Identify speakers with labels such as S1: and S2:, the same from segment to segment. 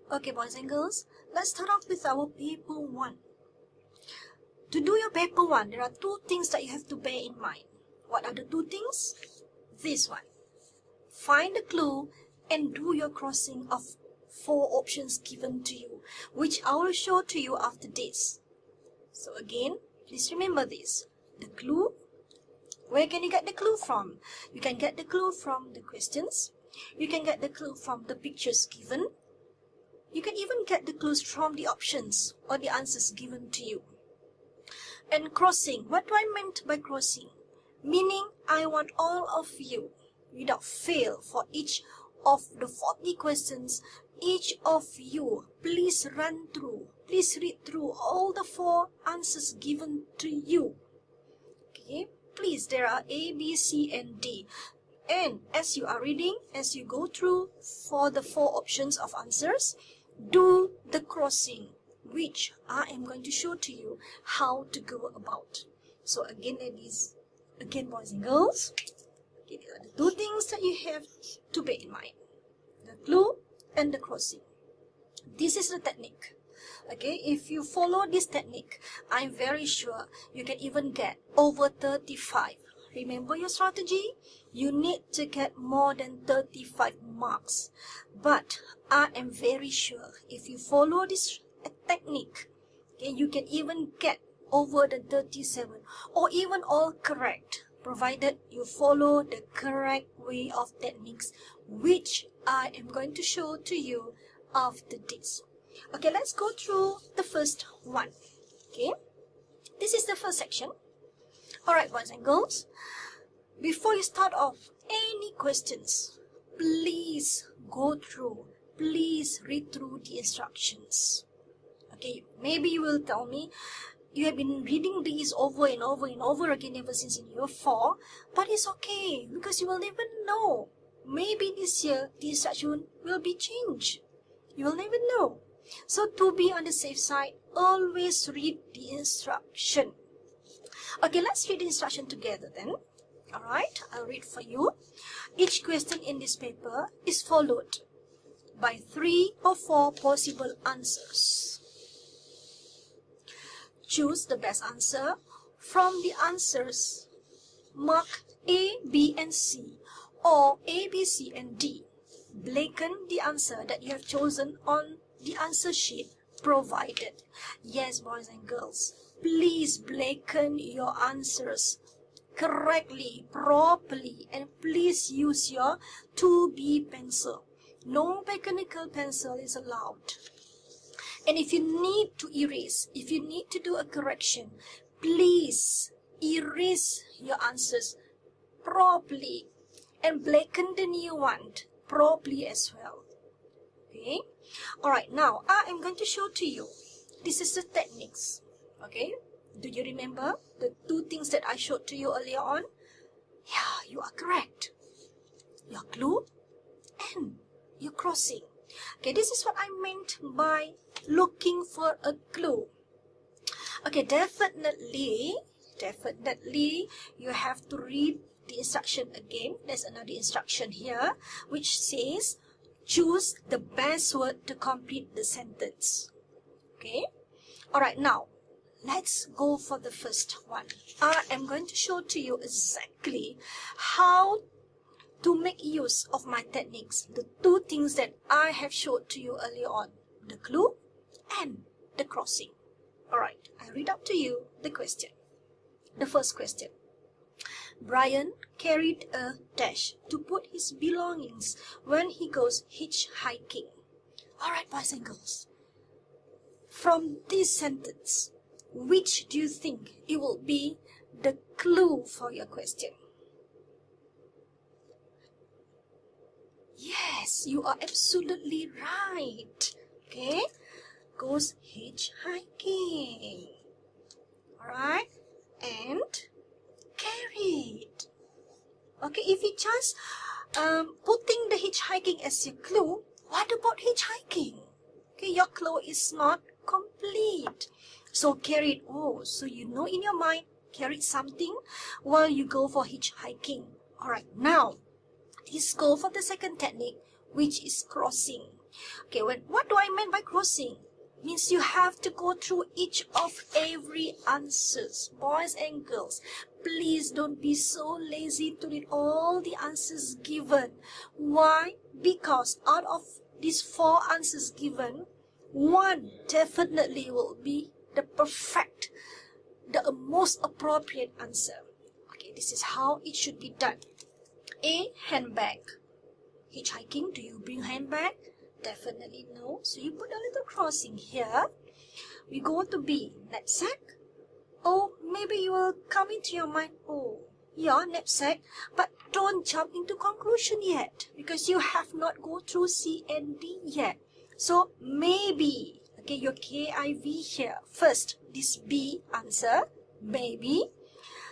S1: Okay, boys and girls, let's start off with our paper 1. To do your paper 1, there are 2 things that you have to bear in mind. What are the 2 things? This one. Find the clue and do your crossing of 4 options given to you, which I will show to you after this. So again, please remember this. The clue. Where can you get the clue from? You can get the clue from the questions. You can get the clue from the pictures given. You can even get the clues from the options or the answers given to you. And crossing, what do I meant by crossing? Meaning I want all of you, without fail, for each of the 40 questions, each of you, please read through all the 4 answers given to you. Okay, please, there are A, B, C, and D. And as you are reading, as you go through for the 4 options of answers, do the crossing, which I am going to show to you how to go about. So again, boys and girls, okay, there are the 2 things that you have to bear in mind. The clue and the crossing. This is the technique. Okay, if you follow this technique, I'm very sure you can even get over 35. Remember your strategy? You need to get more than 35 marks. But I am very sure if you follow this technique, okay, you can even get over the 37 or even all correct, provided you follow the correct way of techniques, which I am going to show to you after this. Okay, let's go through the first one. Okay, this is the first section. Alright, boys and girls, before you start off any questions, please go through, please read through the instructions. Okay, maybe you will tell me you have been reading these over and over and over again ever since in year 4, but it's okay because you will never know. Maybe this year the instruction will be changed. You will never know. So to be on the safe side, always read the instruction. Okay, let's read the instruction together then. Alright, I'll read for you. Each question in this paper is followed by 3 or 4 possible answers. Choose the best answer from the answers marked A, B, and C, or A, B, C, and D. Blacken the answer that you have chosen on the answer sheet provided. Yes, boys and girls, please blacken your answers correctly, properly, and please use your 2B pencil. No mechanical pencil is allowed. And if you need to erase, if you need to do a correction, please erase your answers properly and blacken the new one properly as well. Okay, alright, now I am going to show to you, this is the techniques. Okay, do you remember the 2 things that I showed to you earlier on? Yeah, you are correct. Your clue and your crossing. Okay, this is what I meant by looking for a clue. Okay, definitely you have to read the instruction again. There's another instruction here which says choose the best word to complete the sentence. Okay, alright, now let's go for the first one. I am going to show to you exactly how to make use of my techniques, the 2 things that I have showed to you earlier on, the clue and the crossing. Alright, I read out to you the question. The first question. Brian carried a dash to put his belongings when he goes hitchhiking. Alright, boys and girls, from this sentence, which do you think it will be the clue for your question? Yes, you are absolutely right. Okay, goes hitchhiking. Alright, and carried. Okay, if you just putting the hitchhiking as your clue, what about hitchhiking? Okay, your clue is not complete. So carried, oh, so you know in your mind, carried something while you go for hitchhiking. Alright, now let's go for the second technique, which is crossing. Okay, what do I mean by crossing? Means you have to go through each of every answers. Boys and girls, please don't be so lazy to read all the answers given. Why? Because out of these 4 answers given, one definitely will be the perfect, the most appropriate answer. Okay, this is how it should be done. A, handbag. Hitchhiking, do you bring handbag? Definitely no. So you put a little crossing here. We go to B, knapsack. Oh, maybe you will come into your mind, oh, yeah, knapsack. But don't jump into conclusion yet, because you have not go through C and D yet. So maybe, okay, your KIV here. First, this B answer, maybe.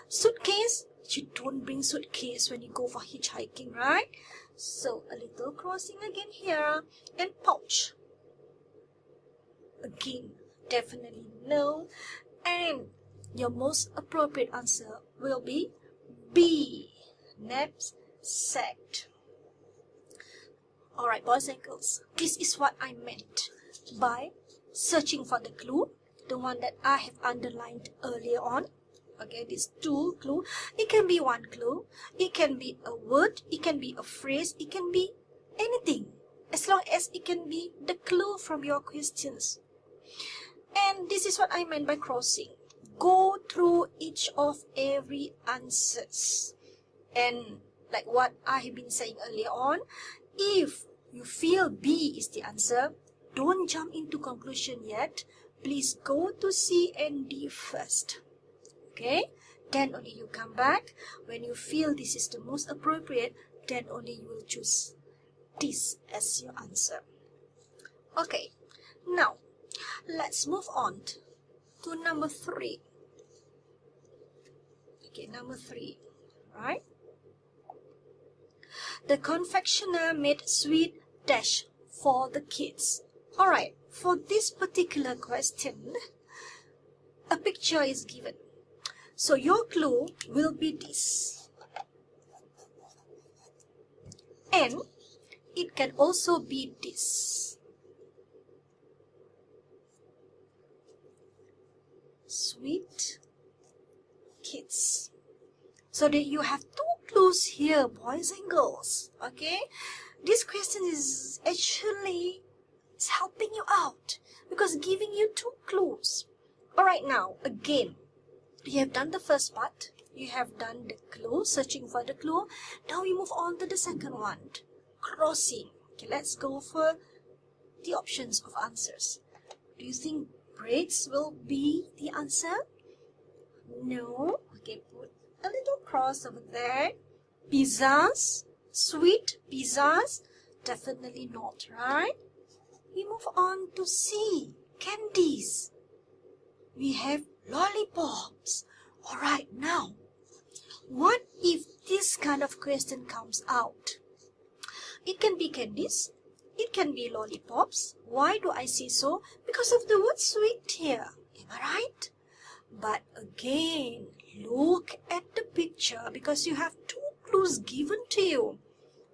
S1: Suitcase, you don't bring suitcase when you go for hitchhiking, right? So a little crossing again here. And pouch, again, definitely no. And your most appropriate answer will be B, knapsack. Alright, boys and girls, this is what I meant by searching for the clue, the one that I have underlined earlier on. Okay, these 2 clue. It can be 1 clue, it can be a word, it can be a phrase, it can be anything, as long as it can be the clue from your questions. And this is what I meant by crossing. Go through each of every answers. And like what I have been saying earlier on, if you feel B is the answer, don't jump into conclusion yet. Please go to C and D first. Okay, then only you come back. When you feel this is the most appropriate, then only you will choose this as your answer. Okay, now let's move on to number 3. Okay, number 3, right? The confectioner made sweet dash for the kids. Alright, for this particular question, a picture is given. So your clue will be this. And it can also be this. Sweet kids. So that you have 2 clues here, boys and girls. Okay? This question is actually helping you out because giving you 2 clues. Alright, now, again, you have done the first part. You have done the clue, searching for the clue. Now we move on to the second one, crossing. Okay, let's go for the options of answers. Do you think breads will be the answer? No. Okay, put a little cross over there. Pizzas, sweet pizzas, definitely not, right? We move on to C, candies. We have lollipops. Alright, now, what if this kind of question comes out? It can be candies, it can be lollipops. Why do I say so? Because of the word sweet here. Am I right? But again, look at the picture because you have 2 clues given to you.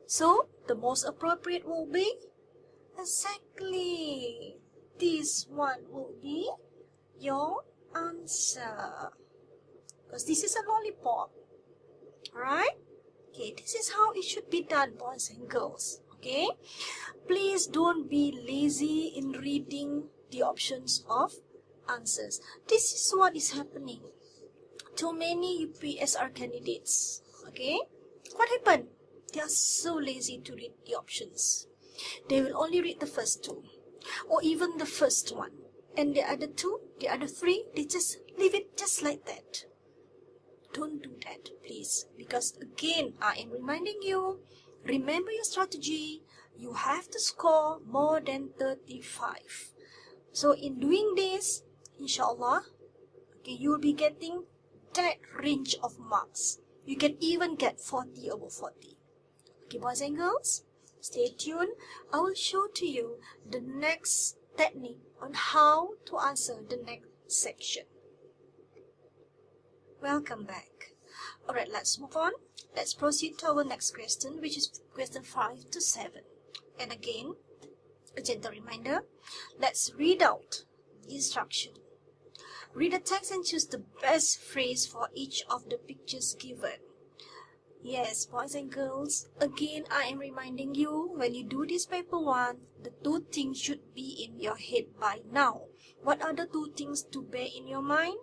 S1: So, the most appropriate will be exactly this one will be your answer. Because this is a lollipop. Alright? Okay, this is how it should be done, boys and girls. Okay? Please don't be lazy in reading the options of answers. This is what is happening to many UPSR candidates. Okay? What happened? They are so lazy to read the options. They will only read the first 2 or even the first one. And the other 2, the other 3, they just leave it just like that. Don't do that, please. Because again, I am reminding you, remember your strategy. You have to score more than 35. So in doing this, inshallah, okay, you will be getting that range of marks. You can even get 40 over 40. Okay, boys and girls, stay tuned. I will show to you the next technique on how to answer the next section. Welcome back. Alright, let's move on. Let's proceed to our next question, which is question 5 to 7. And again, A gentle reminder. Let's read out the instruction. Read the text and choose the best phrase for each of the pictures given. Yes, boys and girls, again I am reminding you, when you do this paper 1, the 2 things should be in your head by now. What are the 2 things to bear in your mind?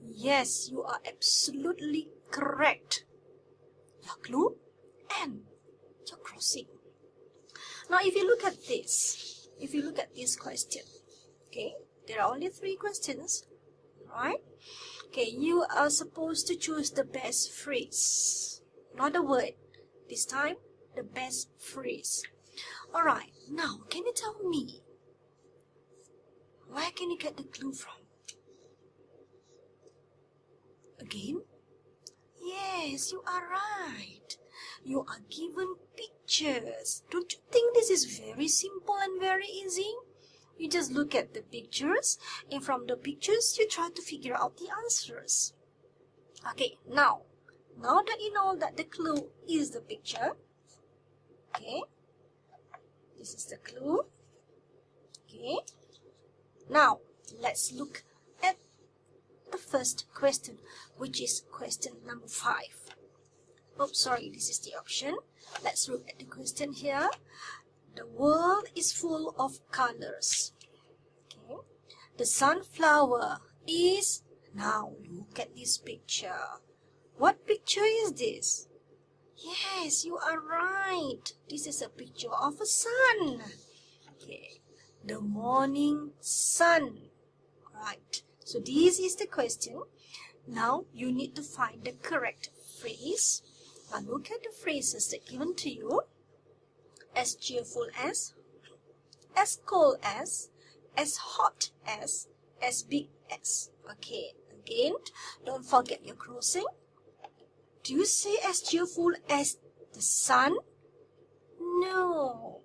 S1: Yes, you are absolutely correct. Your clue and your crossing. Now if you look at this, question, okay, there are only 3 questions, right? Okay, you are supposed to choose the best phrase. Not a word. This time, the best phrase. Alright, now can you tell me, where can you get the clue from? Again? Yes, you are right. You are given pictures. Don't you think this is very simple and very easy? You just look at the pictures, and from the pictures, you try to figure out the answers. Okay, now that you know that the clue is the picture, okay, this is the clue, okay, now let's look at the first question, which is question number 5. Oops, sorry, this is the option. Let's look at the question here. The world is full of colors. Okay, the sunflower is, now look at this picture. What picture is this? Yes, you are right. This is a picture of a sun. Okay, the morning sun. Right. So this is the question. Now you need to find the correct phrase. Now look at the phrases that are given to you. As cheerful as cold as hot as big as. Okay, again, don't forget your crossing. Do you say as cheerful as the sun? No.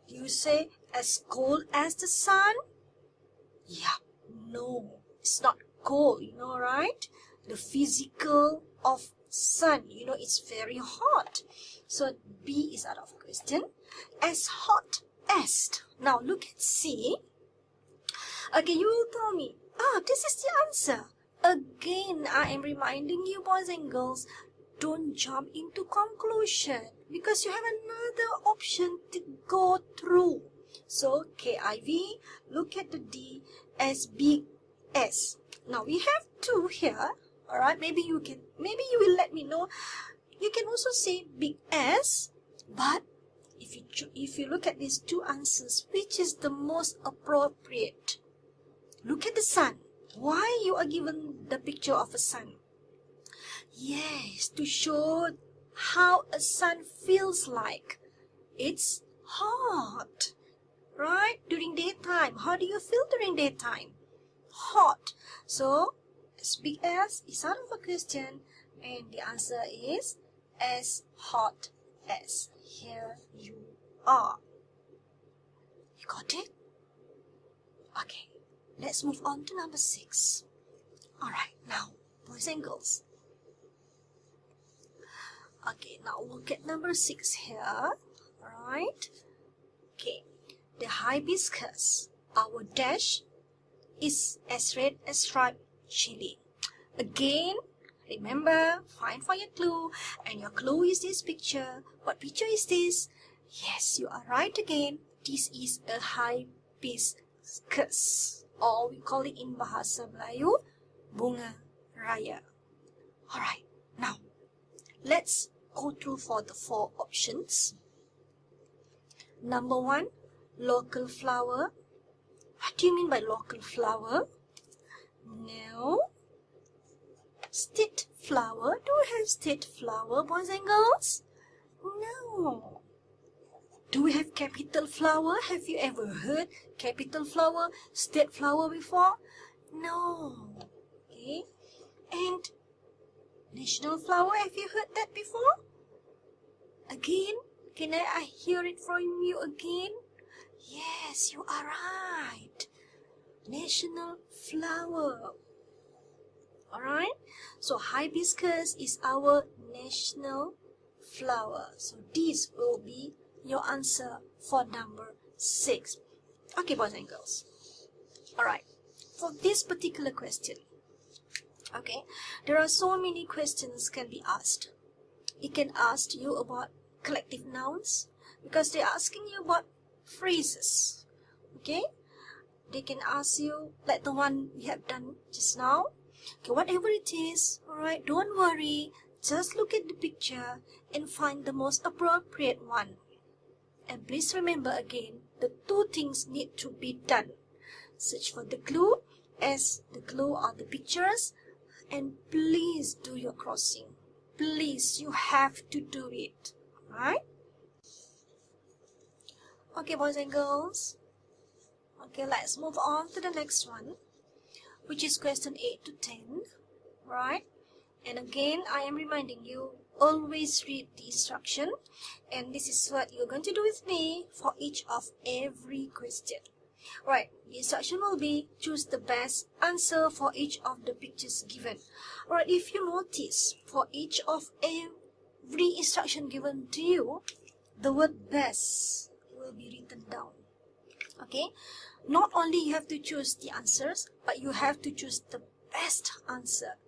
S1: Do you say as cold as the sun? Yeah, no. It's not cold, you know, right? The physical of sun, you know, it's very hot. So B is out of question. As hot as. Now look at C. Okay, you will tell me, this is the answer. Again, I am reminding you, boys and girls, don't jump into conclusion because you have another option to go through. So KIV, look at the D as big as. Now we have 2 here. All right, maybe you will let me know. You can also say big as, but if you look at these 2 answers, which is the most appropriate? Look at the sun. Why you are given the picture of a sun? Yes, to show how a sun feels like. It's hot, right? During daytime. How do you feel during daytime? Hot. So, as big as is out of a question, and the answer is as hot as. Here you are. You got it? Okay, let's move on to number 6. Alright, now, boys and girls. Okay, now look at number 6 here. Alright. Okay, the hibiscus, our dash, is as red as striped chili. Again, remember, find for your clue, and your clue is this picture. What picture is this? Yes, you are right again. This is a hibiscus, or we call it in Bahasa Melayu, bunga raya. Alright, now, let's go through for the 4 options. Number 1, local flower. What do you mean by local flower? No. State flower. Do we have state flower, boys and girls? No. Do we have capital flower? Have you ever heard capital flower, state flower before? No. Okay. And national flower, have you heard that before? Again, can I hear it from you again? Yes, you are right. National flower. Alright, so hibiscus is our national flower. So this will be your answer for number 6. Okay, boys and girls. Alright, for this particular question, okay, there are so many questions can be asked. It can ask you about collective nouns, because they're asking you about phrases. Okay, they can ask you like the one we have done just now. Okay, whatever it is, alright, don't worry, just look at the picture and find the most appropriate one. And please remember again, the two things need to be done. Search for the clue, as the clue are the pictures, and please do your crossing. Please, you have to do it. Alright? Okay, boys and girls. Okay, let's move on to the next one, which is question 8 to 10. Right? And again, I am reminding you, always read the instruction. And this is what you're going to do with me for each of every question. Right, the instruction will be choose the best answer for each of the pictures given. Right, if you notice, for each of every instruction given to you, the word best will be written down. Okay, not only you have to choose the answers, but you have to choose the best answer.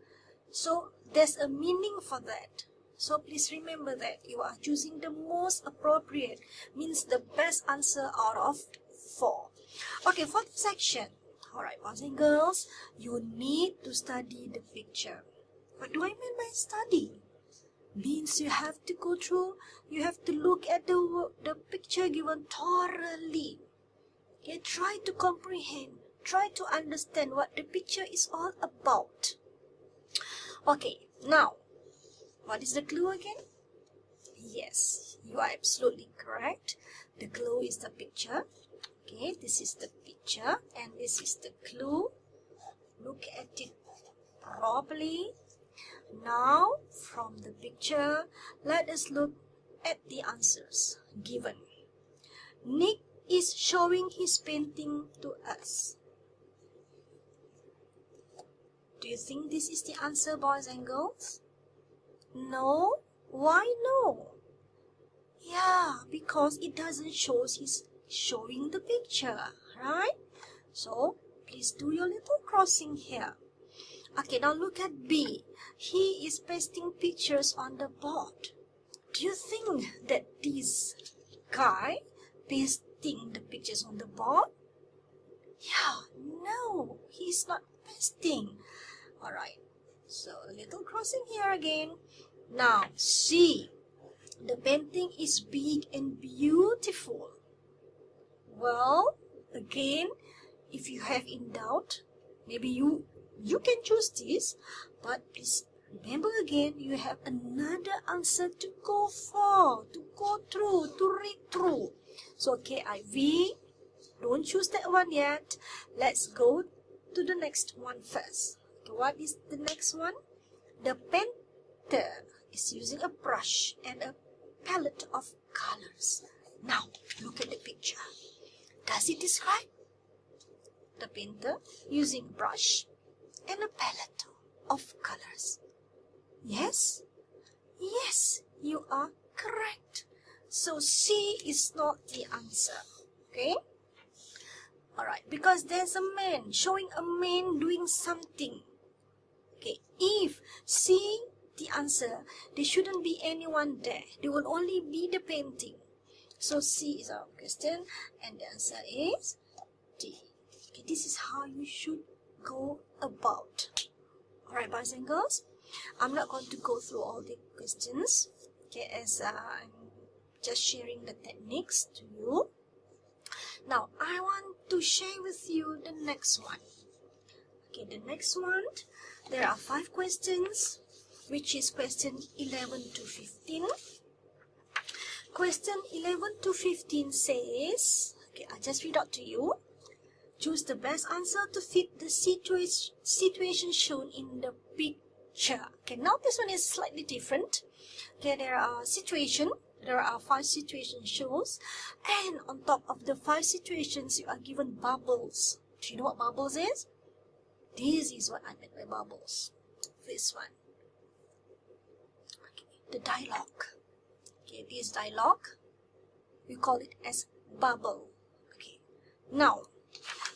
S1: So there's a meaning for that. So please remember that you are choosing the most appropriate, means the best answer out of 4. Okay, for this section, alright, boys and girls, you need to study the picture. What do I mean by study? Means you have to go through, you have to look at the picture given thoroughly. Okay, try to comprehend, try to understand what the picture is all about. Okay, now, what is the clue again? Yes, you are absolutely correct. The clue is the picture. Okay, this is the picture and this is the clue. Look at it properly. Now, from the picture, let us look at the answers given. Nick is showing his painting to us. Do you think this is the answer, boys and girls? No? Why no? Yeah, because it doesn't show his showing the picture, right? So, please do your little crossing here. Okay, now look at B. He is pasting pictures on the board. Do you think that this guy pasting the pictures on the board? Yeah, no, he's not pasting. Alright, so a little crossing here again. Now, C. The painting is big and beautiful. Well, again, if you have in doubt, maybe you can choose this, but please remember again, you have another answer to go for, to go through, to read through. So, KIV, don't choose that one yet. Let's go to the next one first. Okay, what is the next one? The painter is using a brush and a palette of colors. Now, look at the picture. Does it describe the painter using brush and a palette of colors? Yes? Yes, you are correct. So C is not the answer. Okay? Alright, because there's a man, showing a man doing something. Okay, if C the answer, there shouldn't be anyone there. There will only be the painting. So C is our question and the answer is D. Okay, this is how you should go about. Alright, boys and girls, I'm not going to go through all the questions, okay, as I'm just sharing the techniques to you. Now, I want to share with you the next one. Okay, the next one, there are 5 questions, which is question 11 to 15. Question 11 to 15 says, okay, I just read out to you. Choose the best answer to fit the situation shown in the picture. Okay, now this one is slightly different. Okay, there are 5 situation shows, and on top of the 5 situations, you are given bubbles. Do you know what bubbles is? This is what I meant by bubbles. This one. Okay, the dialogue. Okay, this dialogue, we call it as bubble. Okay, Now,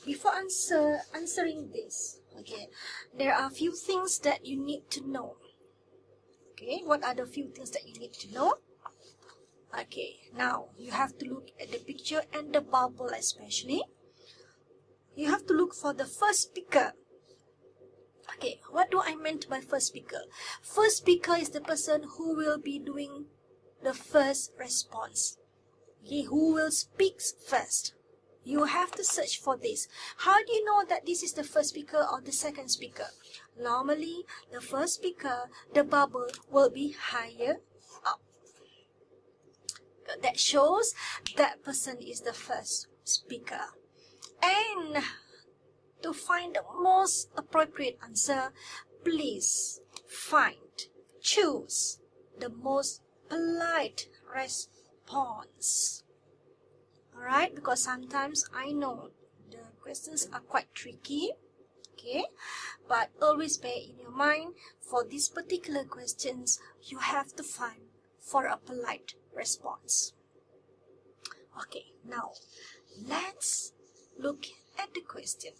S1: before answering this, okay, there are a few things that you need to know. Okay, what are the few things that you need to know? Okay, now you have to look at the picture and the bubble especially. You have to look for the first speaker. Okay, what do I meant by first speaker? First speaker is the person who will be doing the first response. Okay, who will speak first. You have to search for this. How do you know that this is the first speaker or the second speaker? Normally, the first speaker, the bubble will be higher up. That shows that person is the first speaker. And to find the most appropriate answer, please choose the most polite response. Alright, because sometimes I know the questions are quite tricky, okay, but always bear in your mind, for these particular questions, you have to find for a polite response. Okay, now let's look at the question.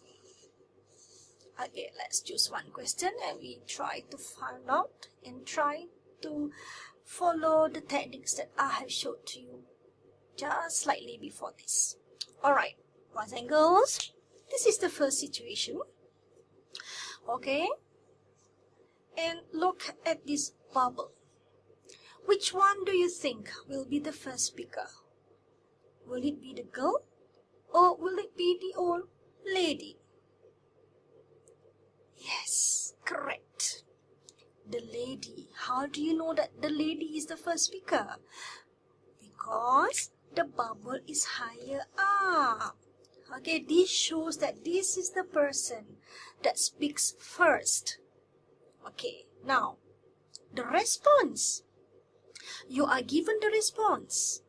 S1: Okay, let's choose one question and we try to find out and try to follow the techniques that I have showed to you just slightly before this. Alright, boys and girls, this is the first situation. Okay, and look at this bubble. Which one do you think will be the first speaker? Will it be the girl or will it be the old lady? Yes, correct. The lady. How do you know that the lady is the first speaker? Because the bubble is higher up. Okay, this shows that this is the person that speaks first. Okay, now the response. You are given the response,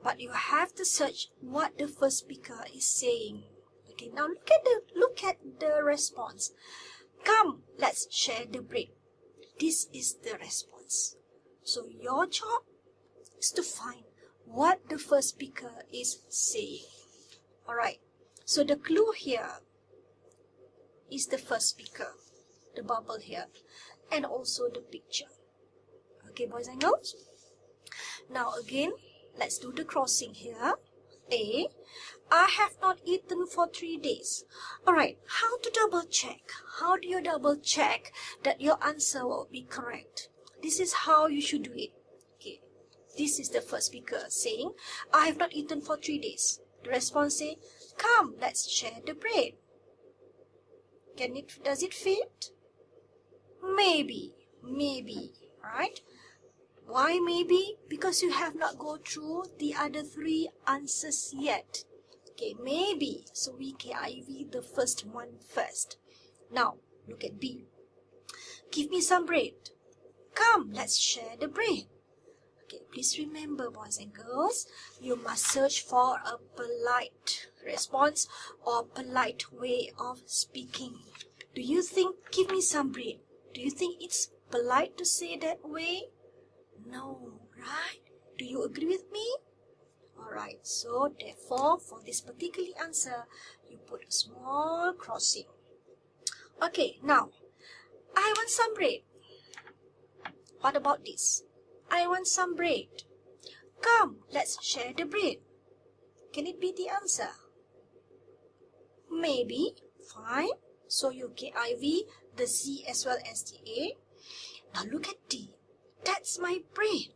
S1: but you have to search what the first speaker is saying. Okay, now look at the response. Come, let's share the bread. This is the response. So your job is to find what the first speaker is saying. Alright, so the clue here is the first speaker, the bubble here, and also the picture. Okay, boys and girls? Now again, let's do the crossing here. A, I have not eaten for 3 days. Alright, how to double check? How do you double check that your answer will be correct? This is how you should do it. Okay, this is the first speaker saying, I have not eaten for 3 days. The response say, come, let's share the bread. Does it fit? Maybe, right? Why maybe? Because you have not go through the other 3 answers yet. Okay, maybe. So we KIV the first one first. Now, look at B. Give me some bread. Come, let's share the bread. Okay, please remember, boys and girls, you must search for a polite response or polite way of speaking. Do you think, give me some bread? Do you think it's polite to say that way? No, right? Do you agree with me? Alright, so therefore, for this particular answer, you put a small crossing. Okay, now, I want some bread. What about this? I want some bread. Come, let's share the bread. Can it be the answer? Maybe. Fine. So you KIV the C as well as the A. Now look at D. That's my bread.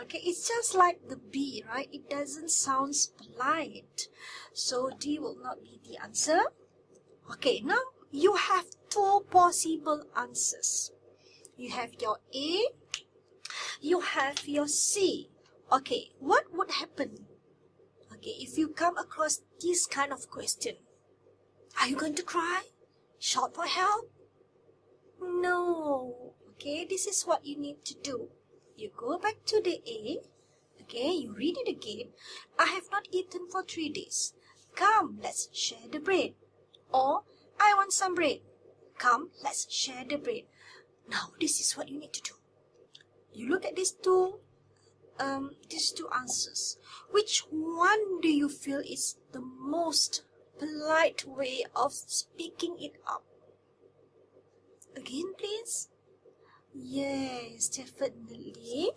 S1: Okay, it's just like the B, right? It doesn't sound polite. So D will not be the answer. Okay, now you have 2 possible answers. You have your A, you have your C. Okay, what would happen? Okay, if you come across this kind of question, are you going to cry? Shout for help? No. Okay, this is what you need to do. You go back to the A. Okay, you read it again. I have not eaten for 3 days. Come, let's share the bread. Or, I want some bread. Come, let's share the bread. Now, this is what you need to do. You look at these 2 these two answers, which one do you feel is the most polite way of speaking it up? Again, please. Yes, definitely.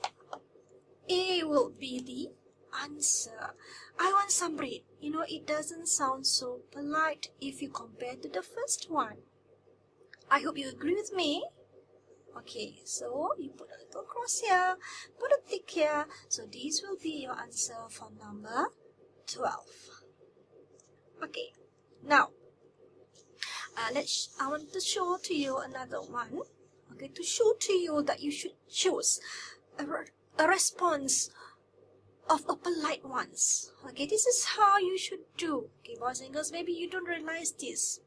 S1: A will be the answer. I want some bread. You know, it doesn't sound so polite if you compare to the first one. I hope you agree with me. Okay, so you put a little cross here, put a tick here. So this will be your answer for number 12. Okay, now I want to show to you another one. Okay, to show to you that you should choose a response of a polite ones. Okay, this is how you should do. Okay, boys and girls, maybe you don't realize this.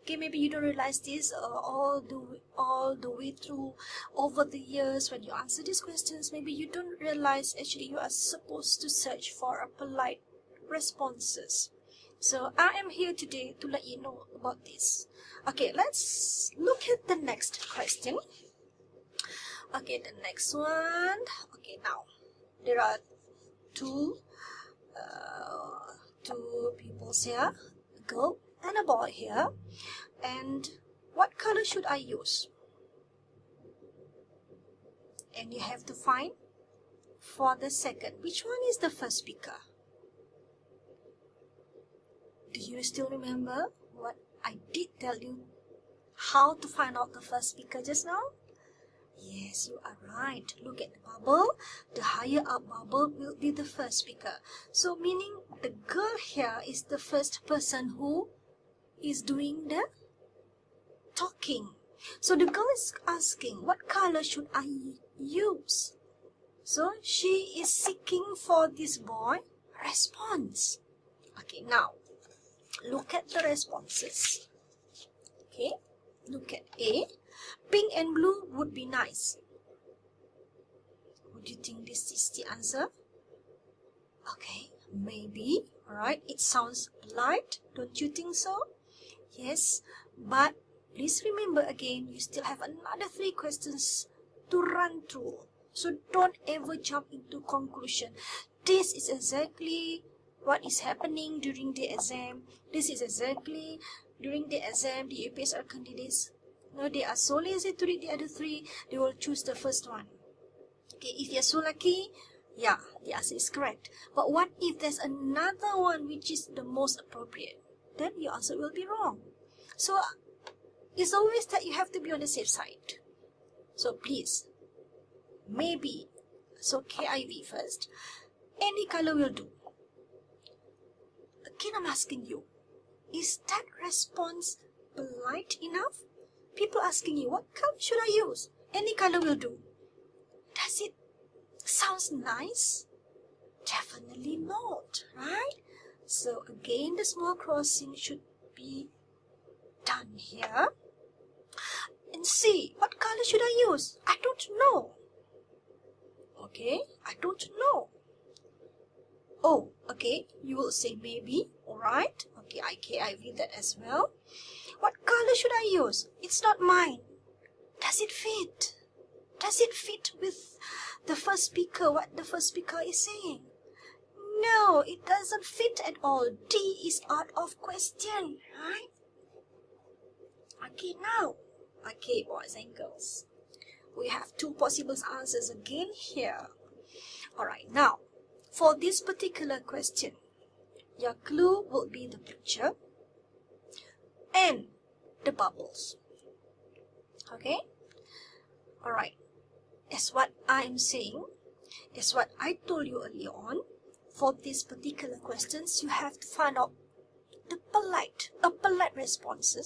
S1: Okay, maybe you don't realize this all the way through over the years when you answer these questions. Maybe you don't realize actually you are supposed to search for a polite responses. So I am here today to let you know about this. Okay, let's look at the next question. Okay, the next one. Okay, now there are two people here, a girl and a boy here. And what color should I use? And you have to find for the second. Which one is the first speaker? Do you still remember what I did tell you? How to find out the first speaker just now? Yes, you are right. Look at the bubble. The higher up bubble will be the first speaker. So meaning the girl here is the first person who is doing the talking. So the girl is asking, what color should I use? So she is seeking for this boy response. Okay, now look at the responses. Okay, look at A. Pink and blue would be nice. Would you think this is the answer? Okay, maybe. Alright, it sounds polite. Don't you think so? Yes, but please remember again, you still have another 3 questions to run through. So don't ever jump into conclusion. This is exactly what is happening during the exam. This is exactly during the exam, the UPSR candidates. No, they are so lazy to read the other 3, they will choose the first one. Okay, if you're so lucky, yeah, the answer is correct. But what if there's another one which is the most appropriate? Then your answer will be wrong. So it's always that you have to be on the safe side. So please, maybe, so KIV first, any color will do. Again, I'm asking you, is that response polite enough? People asking you, what color should I use? Any color will do. Does it sound nice? Definitely not, right? So again, the small crossing should be done here. And C, what color should I use? I don't know. Okay, I don't know. Oh, okay, you will say maybe, alright. Okay, I read that as well. What color should I use? It's not mine. Does it fit? Does it fit with the first speaker, what the first speaker is saying? No, it doesn't fit at all. D is out of question, right? Okay, now. Okay, boys and girls. We have 2 possible answers again here. Alright, now, for this particular question, your clue will be the picture and the bubbles. Okay? Alright. As what I'm saying, as what I told you earlier on, for these particular questions, you have to find out the polite response.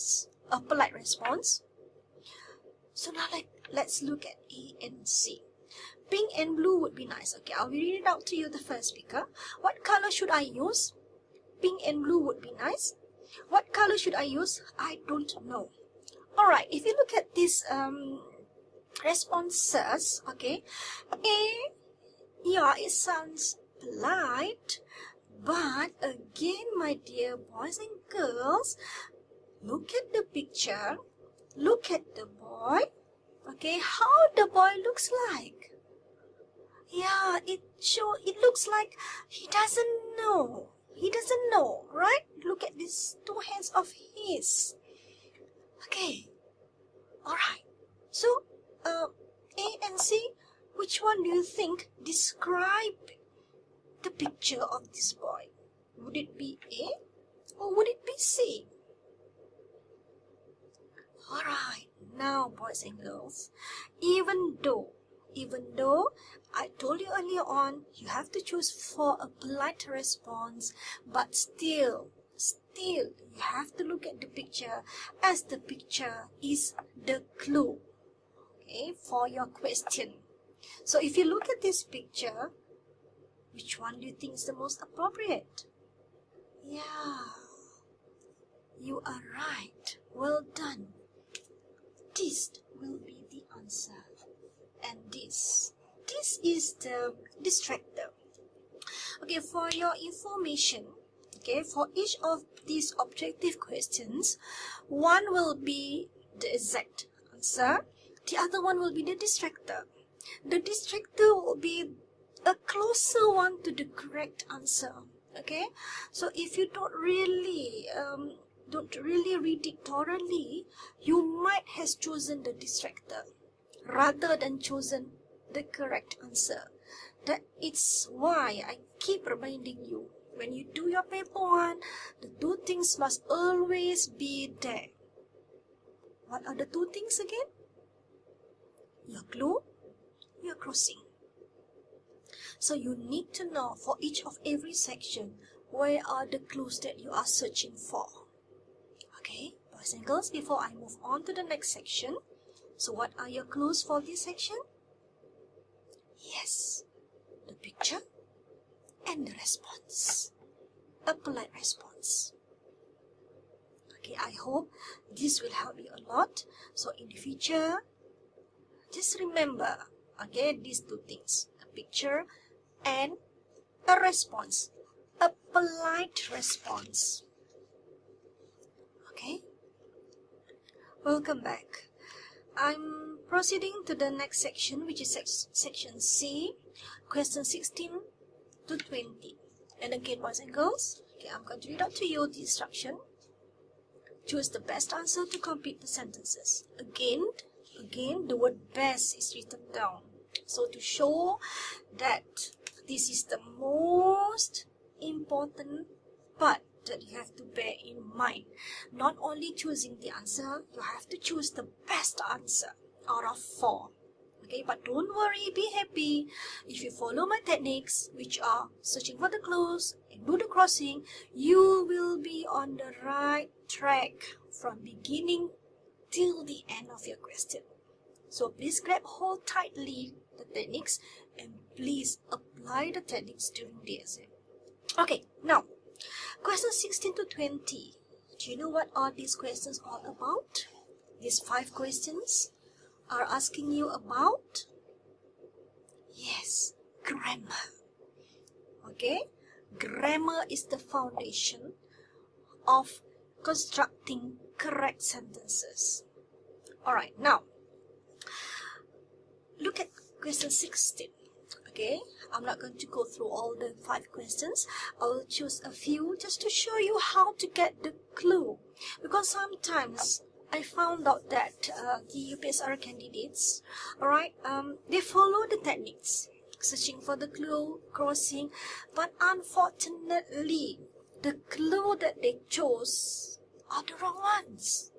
S1: So now let's look at A and C. Pink and blue would be nice. Okay, I'll read it out to you, the first speaker. What color should I use? Pink and blue would be nice. What color should I use? I don't know. Alright, if you look at these responses, okay, A, yeah, it sounds polite, but again, my dear boys and girls, look at the picture, look at the boy, okay, how the boy looks like. Yeah, it looks like he doesn't know. He doesn't know, right? Look at these two hands of his. Okay, alright. So, A and C, which one do you think describe the picture of this boy? Would it be A or would it be C? Alright, now boys and girls, even though I told you earlier on, you have to choose for a polite response, but still, you have to look at the picture, as the picture is the clue, okay, for your question. So if you look at this picture, which one do you think is the most appropriate? Yeah, you are right. Well done. This will be the answer. And this is the distractor. Okay, for your information, okay, for each of these objective questions, one will be the exact answer, the other one will be the distractor. The distractor will be a closer one to the correct answer. Okay, so if you don't really read it thoroughly, you might have chosen the distractor rather than chosen the correct answer. That is why I keep reminding you, when you do your paper 1, the two things must always be there. What are the two things again? Your clue, your crossing. So you need to know for each of every section, where are the clues that you are searching for. Okay, boys and girls, before I move on to the next section, so what are your clues for this section? Yes, the picture and the response. A polite response. Okay, I hope this will help you a lot. So in the future, just remember, okay, these two things, a picture and a response, a polite response. Okay, welcome back. I'm proceeding to the next section, which is section C, question 16 to 20. And again, boys and girls, okay, I'm going to read out to you the instruction. Choose the best answer to complete the sentences. Again, the word best is written down. So to show that this is the most important part that you have to bear in mind. Not only choosing the answer, you have to choose the best answer out of 4. Okay, but don't worry, be happy. If you follow my techniques, which are searching for the clues and do the crossing, you will be on the right track from beginning till the end of your question. So please grab hold tightly the techniques and please apply the techniques during the exam. Okay, now questions 16 to 20. Do you know what are these questions all about? These 5 questions are asking you about, yes, grammar. Okay, grammar is the foundation of constructing correct sentences. Alright, now look at question 16. Okay, I'm not going to go through all the 5 questions. I will choose a few just to show you how to get the clue, because sometimes I found out that the UPSR candidates, alright, they follow the techniques, searching for the clue, crossing, but unfortunately, the clue that they chose are the wrong ones.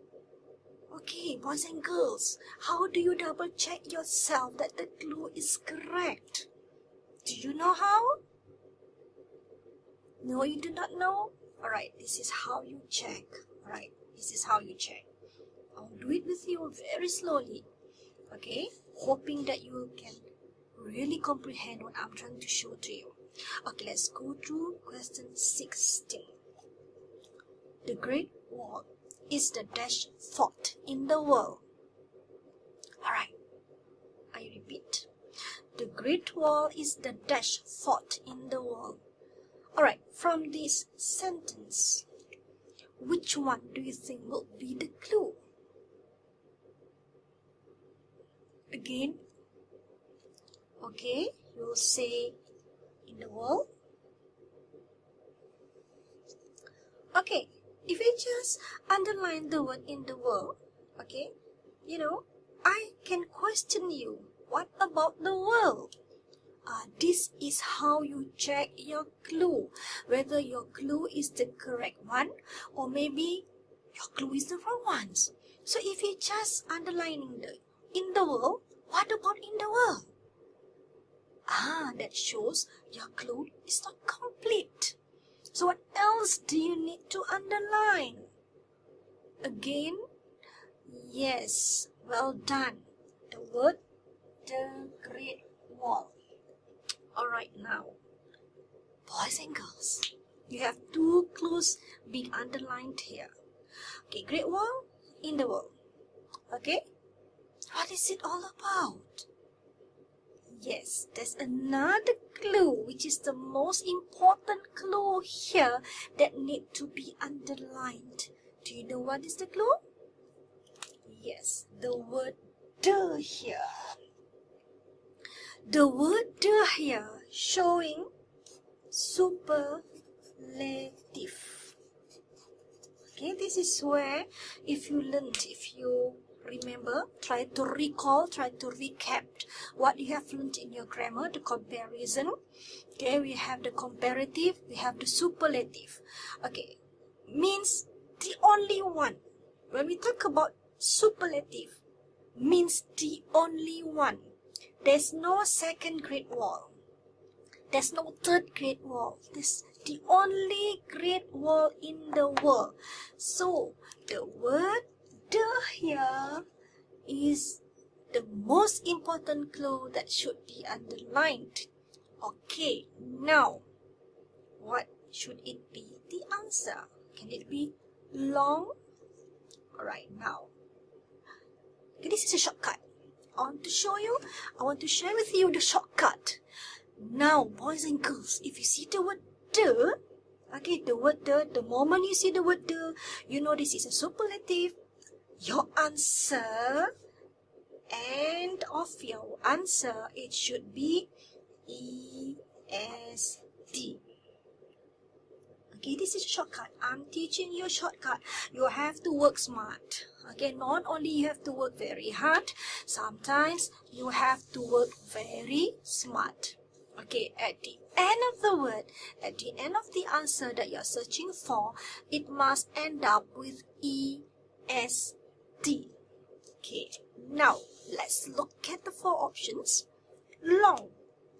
S1: Okay, boys and girls, how do you double check yourself that the clue is correct? Do you know how? No, you do not know? Alright, this is how you check. Alright, this is how you check. I'll do it with you very slowly. Okay, hoping that you can really comprehend what I'm trying to show to you. Okay, let's go through question 16. The Great Wall is the dash fort in the world. Alright, I repeat. The Great Wall is the dash fort in the world. Alright, from this sentence, which one do you think will be the clue? Again, okay, you'll say in the world. Okay, if you just underline the word in the world, okay, I can question you, what about the world? This is how you check your clue, whether your clue is the correct one or maybe your clue is the wrong ones. So if you just underlining the in the world, what about in the world? That shows your clue is not complete. So what else do you need to underline? Again, yes, well done. The word, the Great Wall. Alright, now, boys and girls, you have two clues being underlined here. Okay, Great Wall, in the world. Okay, what is it all about? Yes, there's another clue, which is the most important clue here that need to be underlined. Do you know what is the clue? Yes, the word the here. The word the here showing superlative. Okay, this is where if you remember, try to recall, try to recap what you have learned in your grammar, the comparison. Okay, we have the comparative, we have the superlative. Okay, means the only one. When we talk about superlative, means the only one. There's no second Great Wall. There's no third Great Wall. There's the only Great Wall in the world. So, the word the here is the most important clue that should be underlined. Okay, now, what should it be the answer? Can it be long? Alright, now, okay, this is a shortcut. I want to share with you the shortcut. Now, boys and girls, if you see the word the, okay, the word the moment you see the word the, you know this is a superlative. Your answer, end of your answer, it should be ESD. Okay, this is a shortcut. I'm teaching you a shortcut. You have to work smart. Okay, not only you have to work very hard, sometimes you have to work very smart. Okay, at the end of the word, at the end of the answer that you're searching for, it must end up with ESD. Okay, now let's look at the four options. Long,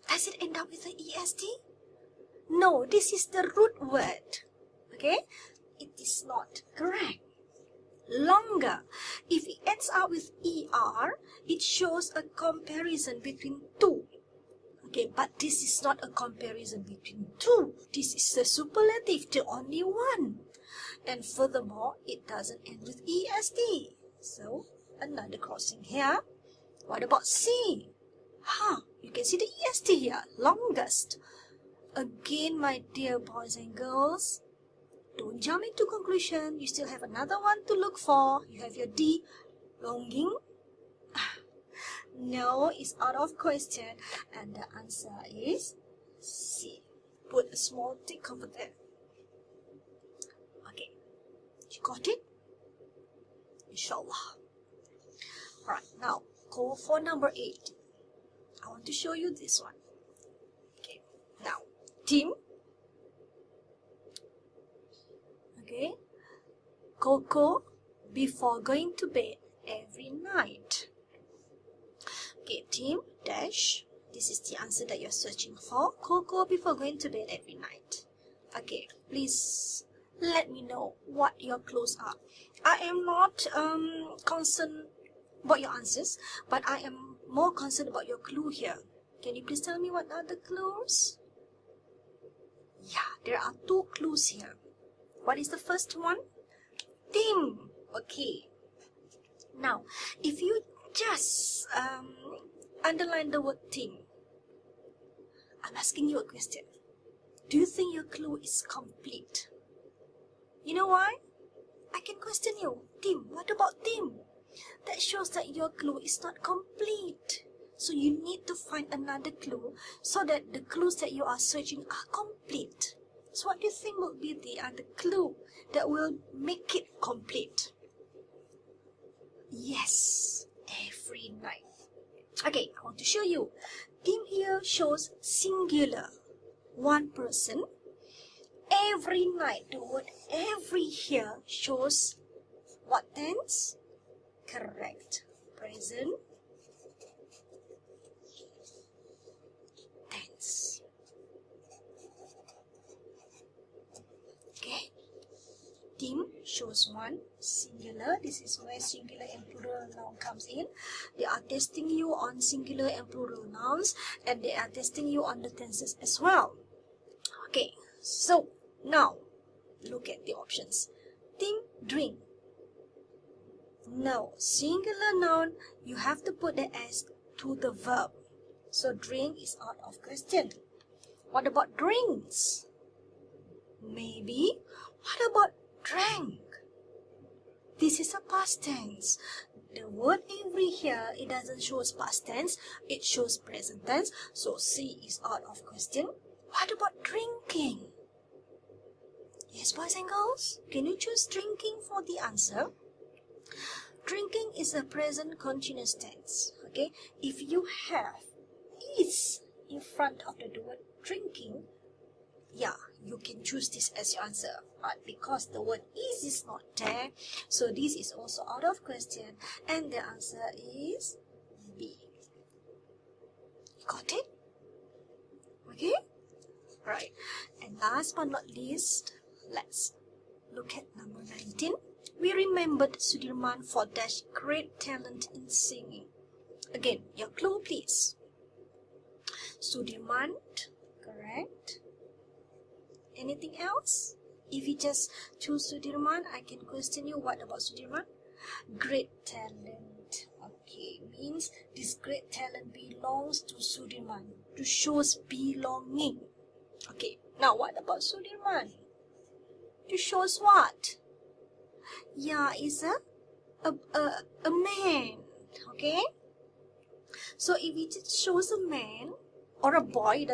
S1: does it end up with the ESD? No, this is the root word. Okay, it is not correct. Longer, if it ends up with ER, it shows a comparison between two. Okay, but this is not a comparison between two. This is the superlative, the only one. And furthermore, it doesn't end with ESD. So, another crossing here. What about C? You can see the ESD here, longest. Again, my dear boys and girls, don't jump into conclusion. You still have another one to look for. You have your D, longing. No, it's out of question. And the answer is C. Put a small tick over there. Okay, you got it? Inshallah. Alright, now go for number 8. I want to show you this one. Okay, now, team. Okay, Coco before going to bed every night. Okay, team dash. This is the answer that you're searching for. Coco before going to bed every night. Okay, please let me know what your clues are. I am not concerned about your answers, but I am more concerned about your clue here. Can you please tell me what are the clues? Yeah, there are 2 clues here. What is the first one? Team. Okay. Now, if you just underline the word team, I'm asking you a question. Do you think your clue is complete? You know why? I can question you. Team. What about team? That shows that your clue is not complete. So you need to find another clue so that the clues that you are searching are complete. So what do you think will be the other clue that will make it complete? Yes, every night. Okay, I want to show you. Team here shows singular, one person. Every night, the word every here shows what tense? Correct. Present tense. Okay. Team shows one, singular. This is where singular and plural noun comes in. They are testing you on singular and plural nouns, and they are testing you on the tenses as well. Okay, so now look at the options. Team drink. No, singular noun, you have to put the S to the verb. So drink is out of question. What about drinks? Maybe. What about drank? This is a past tense. The word every here, it doesn't show past tense, it shows present tense. So C is out of question. What about drinking? Yes, boys and girls, can you choose drinking for the answer? Drinking is a present continuous tense. Okay, if you have is in front of the word drinking, yeah, you can choose this as your answer. But because the word is not there, so this is also out of question, and the answer is B. Got it? Okay? Right. And last but not least, let's look at number 19. We remembered Sudirman for dash great talent in singing. Again, your clue please. Sudirman, correct. Anything else? If you just choose Sudirman, I can question you, what about Sudirman? Great talent. Okay, means this great talent belongs to Sudirman. To shows belonging. Okay, now what about Sudirman? To shows what? Yeah, is a man. Okay? So if it shows a man or a boy, it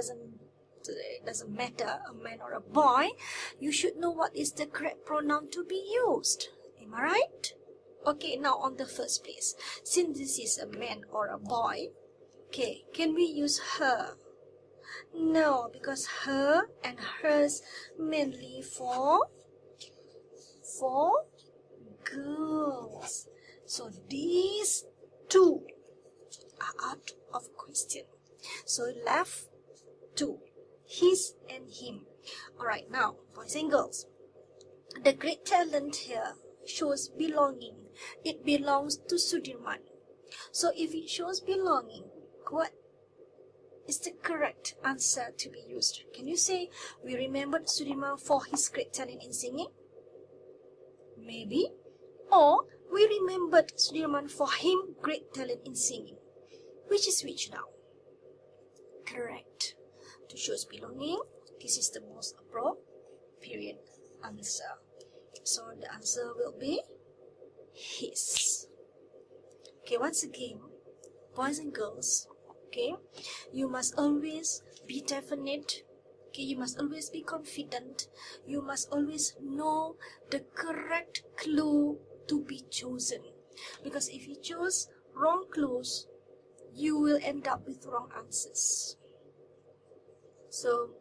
S1: doesn't matter, a man or a boy, you should know what is the correct pronoun to be used. Am I right? Okay, now on the first place, since this is a man or a boy, okay, can we use her? No, because her and hers mainly for girls. So these two are out of question. So left two, his and him. Alright, now boys and girls, the great talent here shows belonging. It belongs to Sudirman. So if it shows belonging, what is the correct answer to be used? Can you say we remembered Sudirman for his great talent in singing? Maybe. Or we remembered Sudirman for him great talent in singing. Which is which now? Correct. To shows belonging, this is the most appropriate answer. So the answer will be his. Okay, once again, boys and girls, okay, you must always be definite. Okay, you must always be confident. You must always know the correct clue to be chosen. Because if you choose wrong clues, you will end up with wrong answers. So,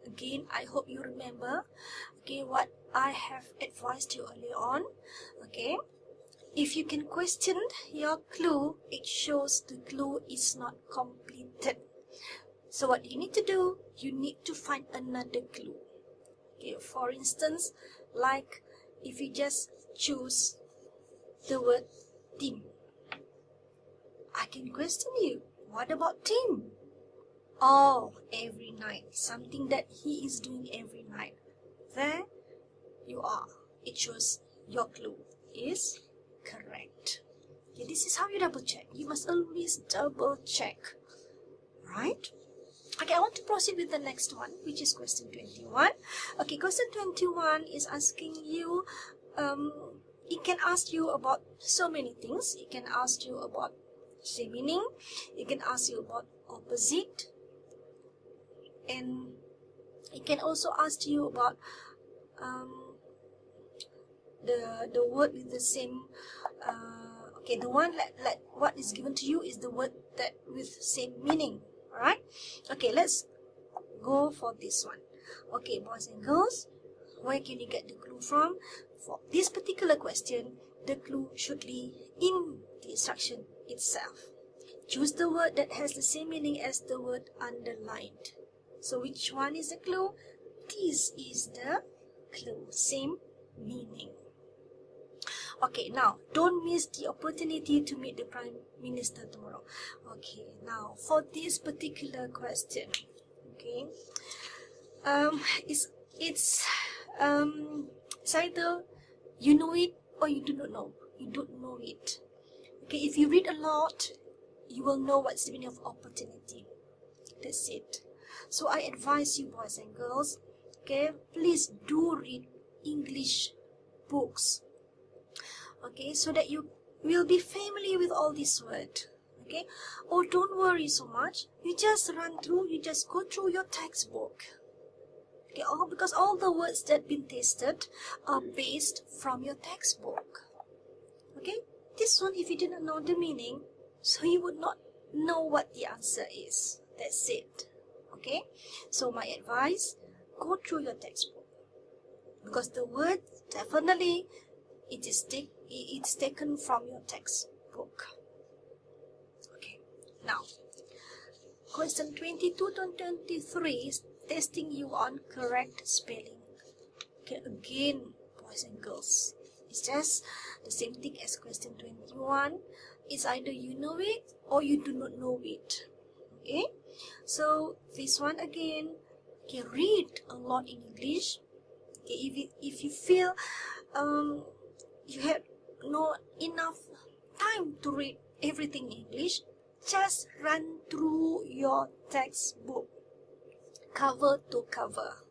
S1: again, I hope you remember, okay, what I have advised you earlier on. Okay, if you can question your clue, it shows the clue is not completed. So what you need to do, you need to find another clue. Okay, for instance, like if you just choose the word team, I can question you, what about team? Oh, every night, something that he is doing every night. There you are. It shows your clue is correct. Okay, this is how you double check. You must always double check. Right? Okay, I want to proceed with the next one, which is question 21. Okay, question 21 is asking you, it can ask you about so many things. It can ask you about same meaning. It can ask you about opposite, and it can also ask you about the word with the same okay, the one like what is given to you is the word that with same meaning. All right, okay, let's go for this one. Okay, boys and girls, where can you get the clue from? For this particular question, the clue should be in the instruction itself. Choose the word that has the same meaning as the word underlined. So which one is the clue? This is the clue, same meaning. Okay, now don't miss the opportunity to meet the Prime Minister tomorrow. Okay, now for this particular question, okay, it's either you know it or you do not know. You don't know it. Okay, if you read a lot, you will know what's the meaning of opportunity. That's it. So I advise you, boys and girls, okay, please do read English books. Okay, so that you will be familiar with all these words. Okay, or don't worry so much. You just go through your textbook. Okay, because all the words that been tested are based from your textbook. Okay, this one, if you didn't know the meaning, so you would not know what the answer is. That's it. Okay, so my advice, go through your textbook, because the word definitely it's taken from your textbook. Okay, now question 22 to 23 is testing you on correct spelling. Okay, again, boys and girls, it's just the same thing as question 21. It's either you know it or you do not know it. Okay, so this one again, okay, read a lot in English. Okay, if you feel you have not enough time to read everything in English, just run through your textbook cover to cover.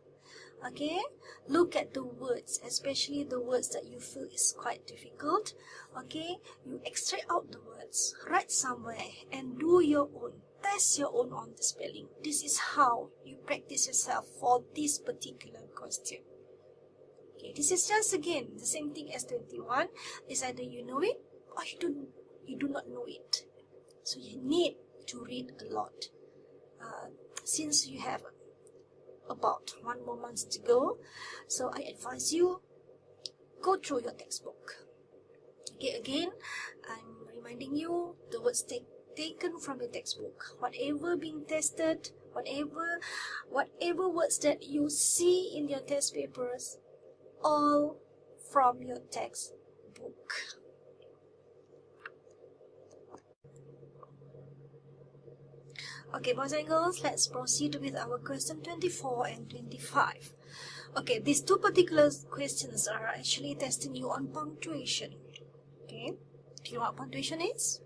S1: Okay, look at the words, especially the words that you feel is quite difficult. Okay, you extract out the words, write somewhere, and do your own. Test your own on the spelling. This is how you practice yourself for this particular question. Okay, this is just again the same thing as 21. It's either you know it or you do not know it. So you need to read a lot. Since you have about 1 more month to go, so I advise you, go through your textbook. Okay, again, I'm reminding you the words taken from your textbook. Whatever being tested, whatever words that you see in your test papers, all from your textbook. Okay, boys and girls, let's proceed with our question 24 and 25. Okay, these two particular questions are actually testing you on punctuation. Okay, do you know what punctuation is?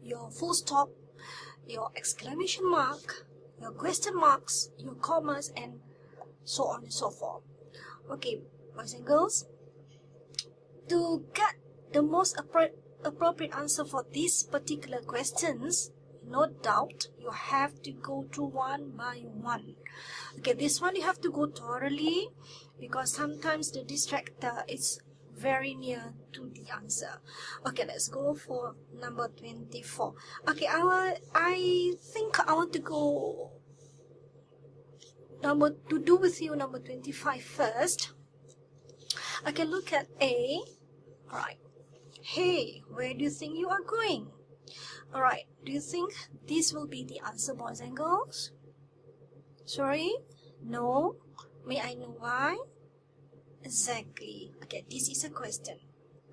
S1: Your full stop, your exclamation mark, your question marks, your commas, and so on and so forth. Okay, boys and girls, to get the most appropriate answer for these particular questions, no doubt you have to go through one by one. Okay, this one you have to go thoroughly, because sometimes the distractor is very near to the answer. Okay, let's go for number 24. Okay, I think I want to go number 25 first. Okay, look at A. Alright. Hey, where do you think you are going? Alright, do you think this will be the answer, boys and girls? Sorry? No? May I know why? Exactly. Okay, this is a question.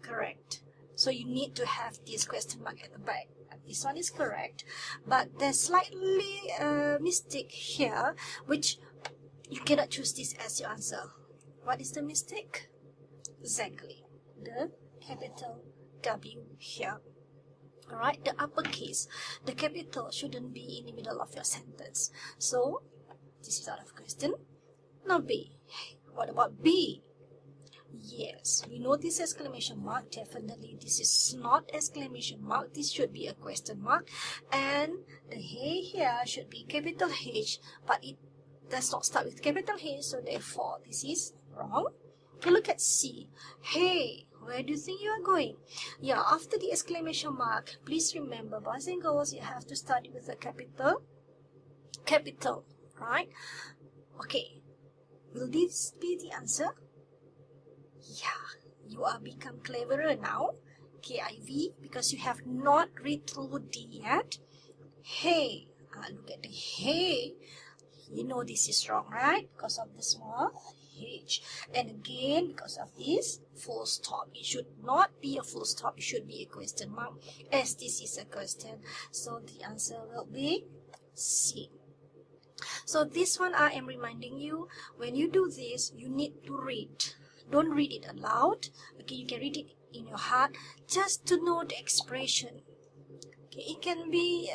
S1: Correct. So you need to have this question mark at the back. This one is correct, but there's slightly mistake here, which you cannot choose this as your answer. What is the mistake? Exactly. The capital W here. Alright, the uppercase. The capital shouldn't be in the middle of your sentence. So, this is out of question. Now B. What about B? Yes, we know this exclamation mark. Definitely this is not exclamation mark. This should be a question mark. And the hey here should be capital H, but it does not start with capital H, so therefore this is wrong. Okay, look at C. Hey, where do you think you are going? Yeah, after the exclamation mark, please remember, boys and girls, you have to start with a capital, right? Okay, will this be the answer? Yeah, you are become cleverer now, KIV, because you have not read through D yet. Hey, look at the hey. You know this is wrong, right? Because of the small H. And again, because of this full stop. It should not be a full stop. It should be a question mark, as this is a question. So the answer will be C. So this one I am reminding you, when you do this, you need to read. Don't read it aloud. Okay, you can read it in your heart just to know the expression. Okay, it can be,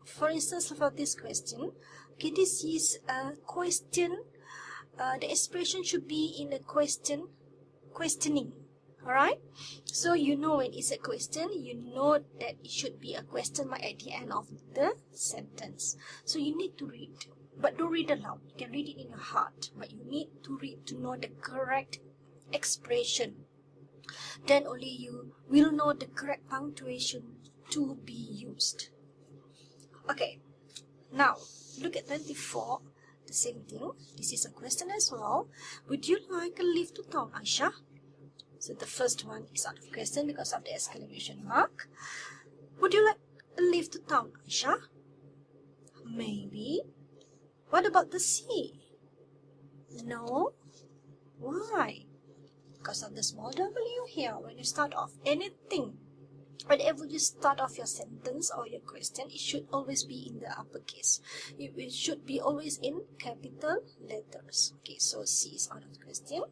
S1: for instance, for this question. Okay, this is a question. The expression should be in a questioning. Alright? So you know when it's a question, you know that it should be a question mark at the end of the sentence. So you need to read. But don't read aloud. You can read it in your heart. But you need to read to know the correct expression. Then only you will know the correct punctuation to be used. Okay. Now, look at 24. The same thing. This is a question as well. Would you like a lift to town, Aisha? So the first one is out of question because of the exclamation mark. Would you like a lift to town, Aisha? Maybe. What about the C? No. Why? Because of the small W here. When you start off anything, whenever you start off your sentence or your question, it should always be in the uppercase. It should be always in capital letters. Okay, so C is out of the question.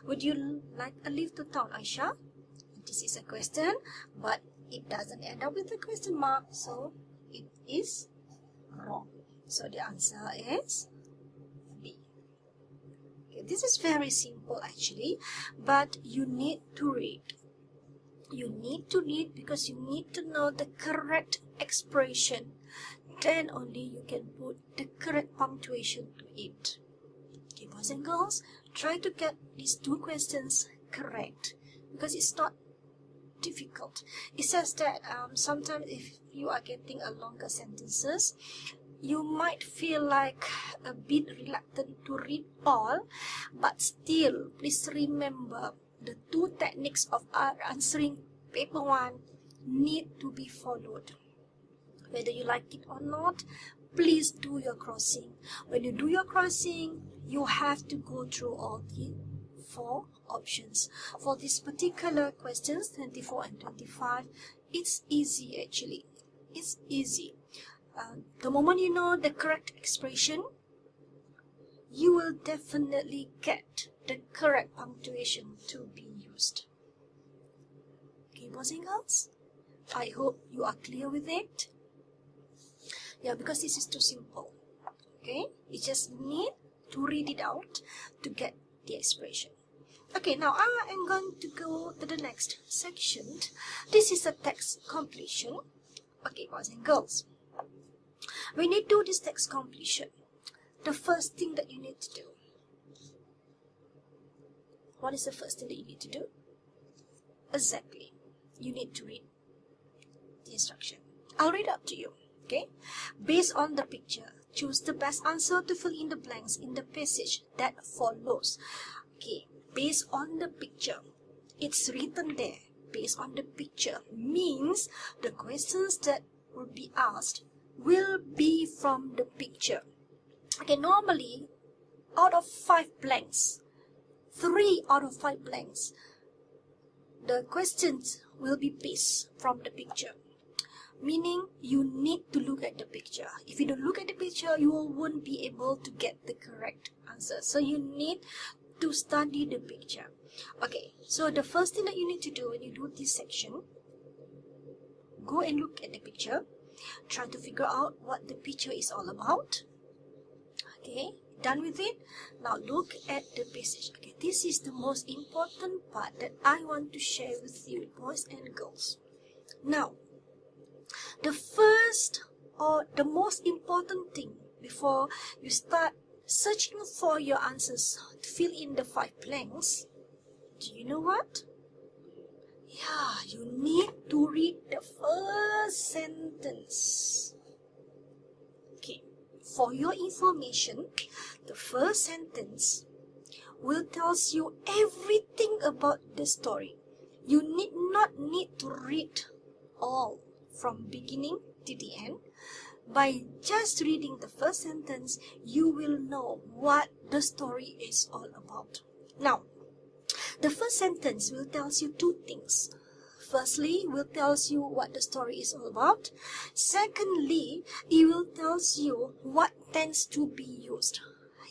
S1: Would you like a lift to town, Aisha? This is a question, but it doesn't end up with a question mark, so it is wrong. So the answer is B. Okay, this is very simple actually, but you need to read. You need to read because you need to know the correct expression. Then only you can put the correct punctuation to it. Okay, boys and girls, try to get these two questions correct because it's not difficult. It says that sometimes if you are getting a longer sentences, you might feel like a bit reluctant to read all, but still, please remember the two techniques of answering paper 1 need to be followed. Whether you like it or not, please do your crossing. When you do your crossing, you have to go through all the 4 options. For these particular questions, 24 and 25, it's easy actually. It's easy. The moment you know the correct expression, you will definitely get the correct punctuation to be used. Okay, boys and girls, I hope you are clear with it. Yeah, because this is too simple. Okay, you just need to read it out to get the expression. Okay, now I am going to go to the next section. This is a text completion. Okay, boys and girls, when you do this text completion, the first thing that you need to do, what is the first thing that you need to do? Exactly, you need to read the instruction. I'll read up to you, okay? Based on the picture, choose the best answer to fill in the blanks in the passage that follows. Okay, based on the picture, it's written there. Based on the picture means the questions that will be asked will be from the picture. Okay, normally, out of 5 blanks, 3 out of 5 blanks, the questions will be based from the picture. Meaning, you need to look at the picture. If you don't look at the picture, you won't be able to get the correct answer. So you need to study the picture. Okay, so the first thing that you need to do when you do this section, go and look at the picture. Try to figure out what the picture is all about. Okay, Done with it? Now look at the passage. Okay, this is the most important part that I want to share with you, boys and girls. Now, the first or the most important thing before you start searching for your answers to fill in the 5 blanks, do you know what? Yeah, you need to read the first sentence. Okay, for your information, the first sentence will tell you everything about the story. You need not need to read all from beginning to the end. By just reading the first sentence, you will know what the story is all about. Now, the first sentence will tell you 2 things. Firstly, it will tell you what the story is all about. Secondly, it will tell you what tense to be used.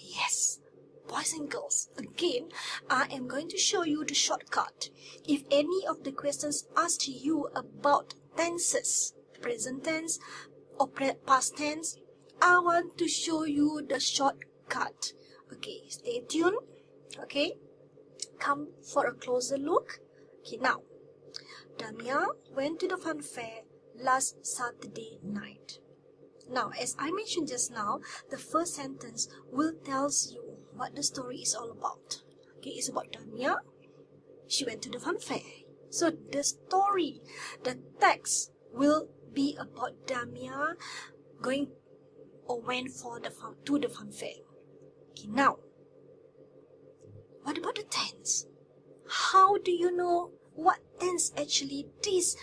S1: Yes, boys and girls, again, I am going to show you the shortcut. If any of the questions asked you about tenses, present tense or past tense, I want to show you the shortcut. Okay, stay tuned. Okay, come for a closer look. Okay, now, Damia went to the fun fair last Saturday night. Now, as I mentioned just now, the first sentence will tell you what the story is all about. Okay, it's about Damia. She went to the fun fair. So the story, the text will be about Damia going or went to the fun fair. Okay, now, what about the tense? How do you know what tense actually this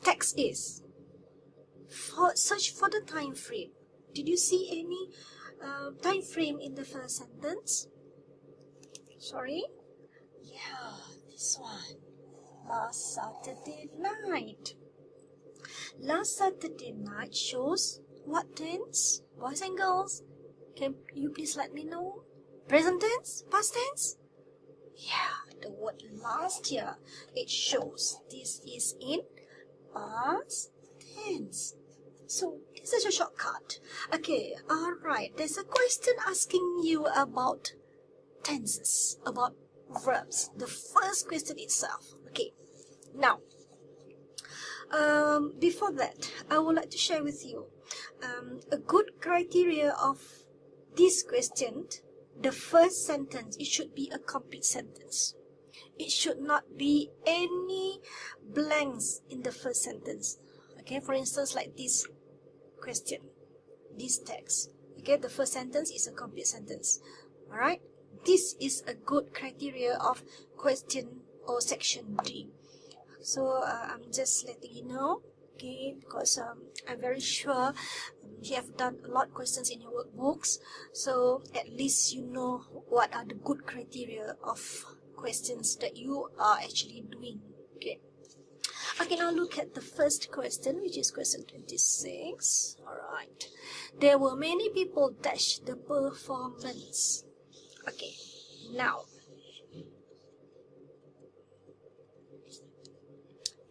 S1: text is? Search for the time frame. Did you see any time frame in the first sentence? Sorry? Yeah, this one. Last Saturday night. Last Saturday night shows what tense? Boys and girls, can you please let me know? Present tense? Past tense? Yeah, the word last here, it shows this is in past tense. So this is a shortcut. Okay, alright. There's a question asking you about tenses, about verbs. The first question itself. Okay, now, before that, I would like to share with you a good criteria of this question. The first sentence, it should be a complete sentence. It should not be any blanks in the first sentence. Okay, for instance, like this question, this text. Okay, the first sentence is a complete sentence. Alright, this is a good criteria of question or section D. So I'm just letting you know, okay, because I'm very sure you have done a lot of questions in your workbooks, so at least you know what are the good criteria of questions that you are actually doing. Okay. Okay, now look at the first question, which is question 26. Alright. There were many people dash the performance. Okay, now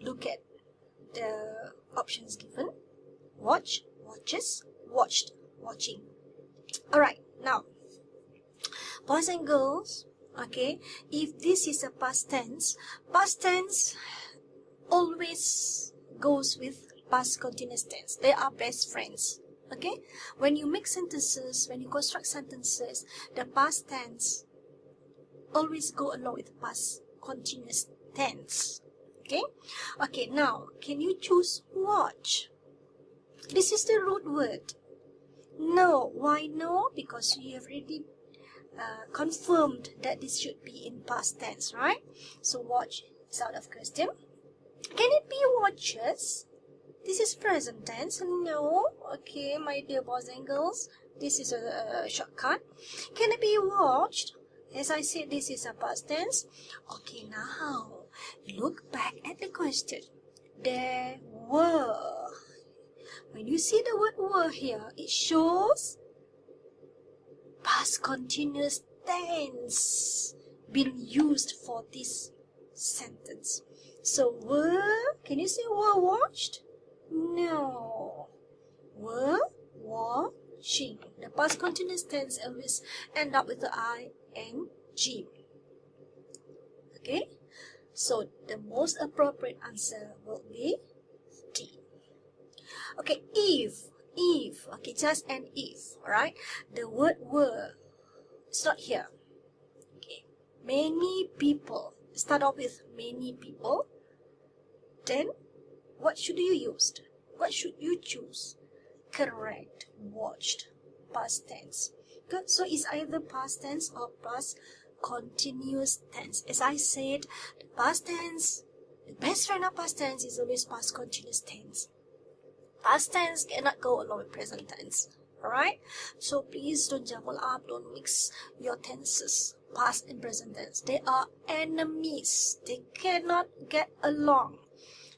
S1: look at the options given. Watch, watches, watched, watching. Alright, now, boys and girls, okay, if this is a past tense always goes with past continuous tense. They are best friends. Okay, when you make sentences, when you construct sentences, the past tense always go along with past continuous tense. Okay, okay, now can you choose watch? This is the root word. No, why no? Because you have already confirmed that this should be in past tense, right? So watch is out of question. Can it be watches? This is present tense. No. Okay, my dear boys and girls, this is a shortcut. Can it be watched? As I said, this is a past tense. Okay, now look back at the question. There were. When you see the word were here, it shows past continuous tense being used for this sentence. So were, can you say were watched? No. Were watched watching. The past continuous tense always end up with the ing. Okay, so the most appropriate answer will be D. Okay, if, okay, just an if, alright? The word were, it's not here. Okay, many people, start off with many people. Then, what should you use? What should you choose? Correct, watched, past tense. Good, so it's either past tense or past continuous tense. As I said, the past tense, the best friend of past tense is always past continuous tense. Past tense cannot go along with present tense. Alright? So please don't jumble up, don't mix your tenses, past and present tense. They are enemies. They cannot get along.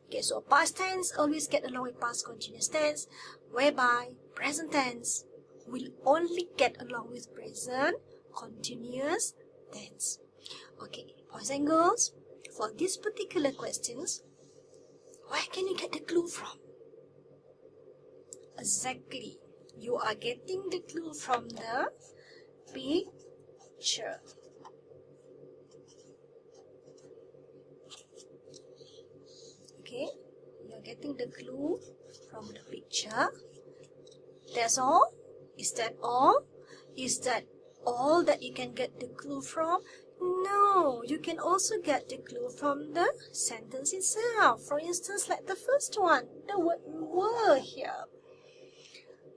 S1: Okay, so past tense always get along with past continuous tense, whereby present tense will only get along with present continuous tense. Okay, boys and girls, for these particular questions, where can you get the clue from? Exactly, you are getting the clue from the picture. Okay, you're getting the clue from the picture. That's all? Is that all? Is that all that you can get the clue from? No, you can also get the clue from the sentence itself. For instance, like the first one, the word were here.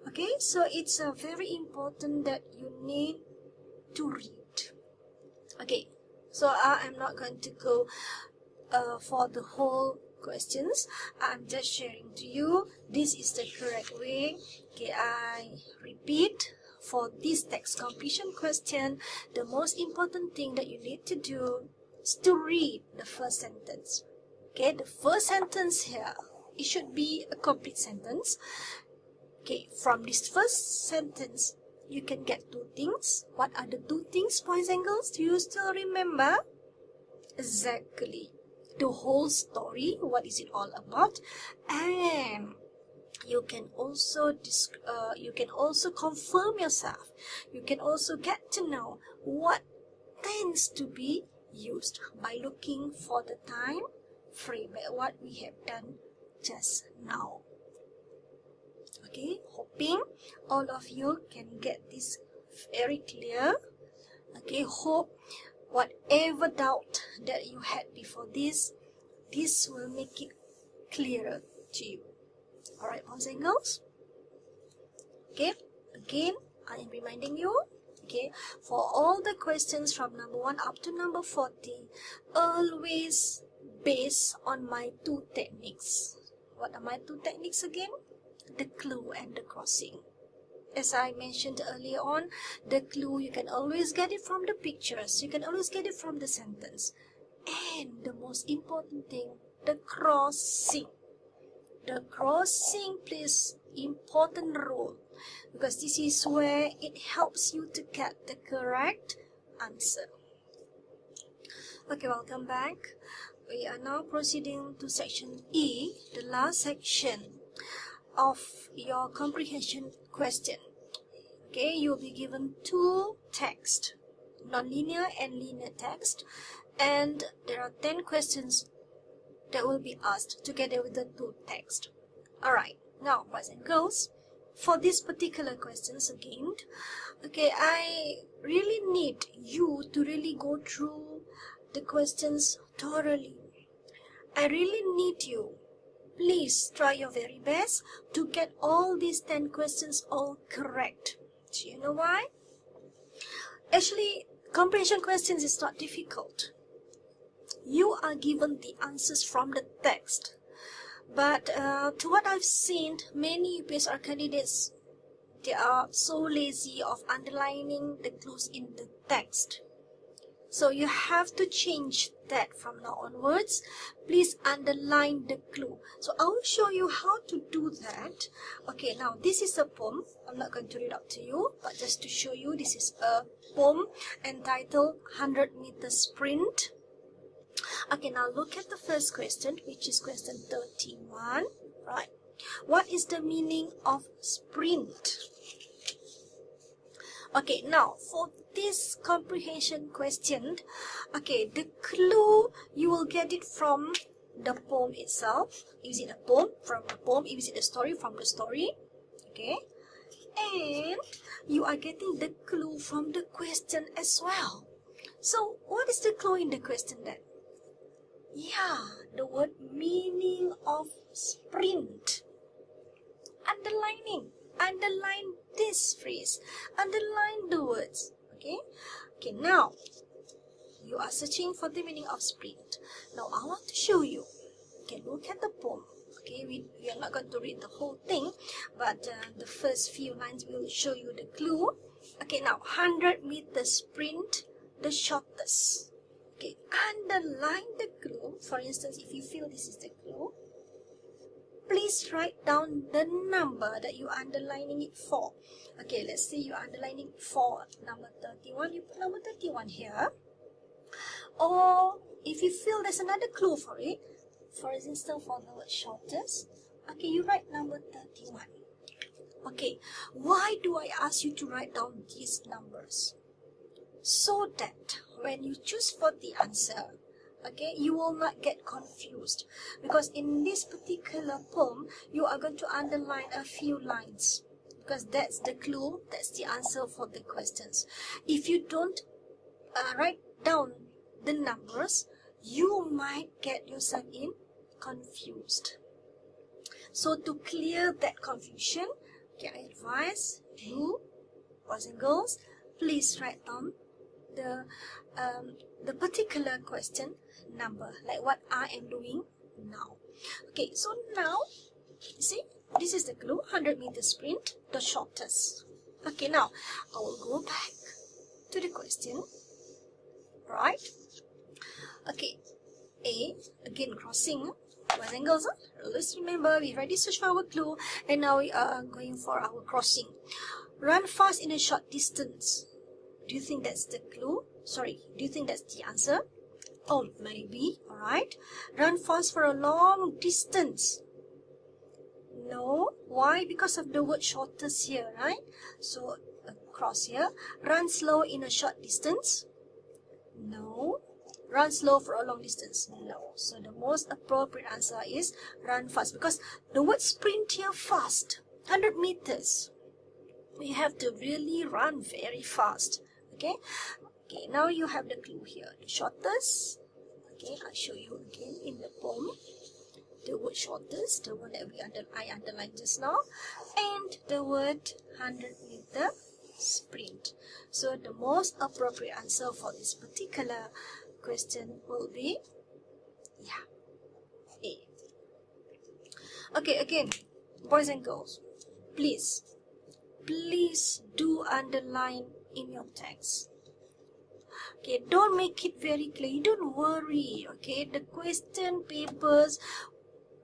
S1: Okay, so it's very important that you need to read. Okay, so I am not going to go for the whole questions. I'm just sharing to you this is the correct way. Okay, I repeat, for this text completion question, the most important thing that you need to do is to read the first sentence. Okay, the first sentence here, it should be a complete sentence. Okay, from this first sentence you can get two things. What are the two things, boys and girls? Do you still remember? Exactly, the whole story, what is it all about, and you can also confirm yourself. You can also get to know what tends to be used by looking for the time frame, what we have done just now. Okay, hoping all of you can get this very clear. Okay, hope whatever doubt that you had before this will make it clearer to you. Alright, boys and girls. Okay, again, I am reminding you, okay, for all the questions from number 1 up to number 40, always based on my two techniques. What are my two techniques again? The clue and the crossing. As I mentioned earlier on, the clue, you can always get it from the pictures, you can always get it from the sentence. And the most important thing, the crossing. The crossing plays important role because this is where it helps you to get the correct answer. Okay, welcome back. We are now proceeding to section E, the last section of your comprehension question. Okay, you'll be given two texts, nonlinear and linear text, and there are 10 questions that will be asked together with the two texts. Alright, now boys and girls, for these particular questions again, okay, I really need you to really go through the questions thoroughly. I really need you. Please try your very best to get all these 10 questions all correct. Do you know why? Actually, comprehension questions is not difficult. You are given the answers from the text. But to what I've seen, many UPSR candidates, they are so lazy of underlining the clues in the text. So you have to change that from now onwards. Please underline the clue. So I will show you how to do that. Okay, now this is a poem. I'm not going to read out to you, but just to show you, this is a poem entitled 100 meter sprint. Okay, now look at the first question, which is question 31, right? What is the meaning of sprint? Okay, now for this comprehension question, okay, the clue you will get it from the poem itself. Is it a poem? From the poem. Is it a story? From the story. Okay, and you are getting the clue from the question as well. So what is the clue in the question then? Yeah, the word meaning of sprint. Underline this phrase, underline the words. Okay, now you are searching for the meaning of sprint. Now I want to show you. Okay, look at the poem. Okay, we are not going to read the whole thing, but the first few lines will show you the clue. Okay, now 100-meter sprint, the shortest. Okay, underline the clue. For instance, if you feel this is the clue, please write down the number that you are underlining it for. Okay, let's say you are underlining for number 31. You put number 31 here. Or if you feel there's another clue for it, for instance, for the word shortest, okay, you write number 31. Okay, why do I ask you to write down these numbers? So that when you choose for the answer, okay, you will not get confused, because in this particular poem you are going to underline a few lines, because that's the clue, that's the answer for the questions. If you don't write down the numbers, you might get yourself in confused. So to clear that confusion, okay, I advise you, boys and girls, please write down the particular question number, like what I am doing now. Okay, so now see, this is the clue, 100-meter sprint, the shortest. Okay, now I will go back to the question, right? Okay, A, again crossing, boys and girls, let's remember we already searched for our clue, and now we are going for our crossing. Run fast in a short distance. Do you think that's the clue? Sorry, do you think that's the answer? Oh, maybe, alright. Run fast for a long distance. No, why? Because of the word shortest here, right? So, a cross here. Run slow in a short distance. No. Run slow for a long distance. No. So, the most appropriate answer is run fast, because the word sprint here, fast, 100 meters. We have to really run very fast. Okay, okay, now you have the clue here, the shortest. Okay, I'll show you again in the poem, the word shortest, the one that I underlined just now, and the word 100-meter sprint. So the most appropriate answer for this particular question will be, yeah, A. Okay, again, boys and girls, please do underline in your text. Okay, don't make it very clear. Don't worry. Okay, the question papers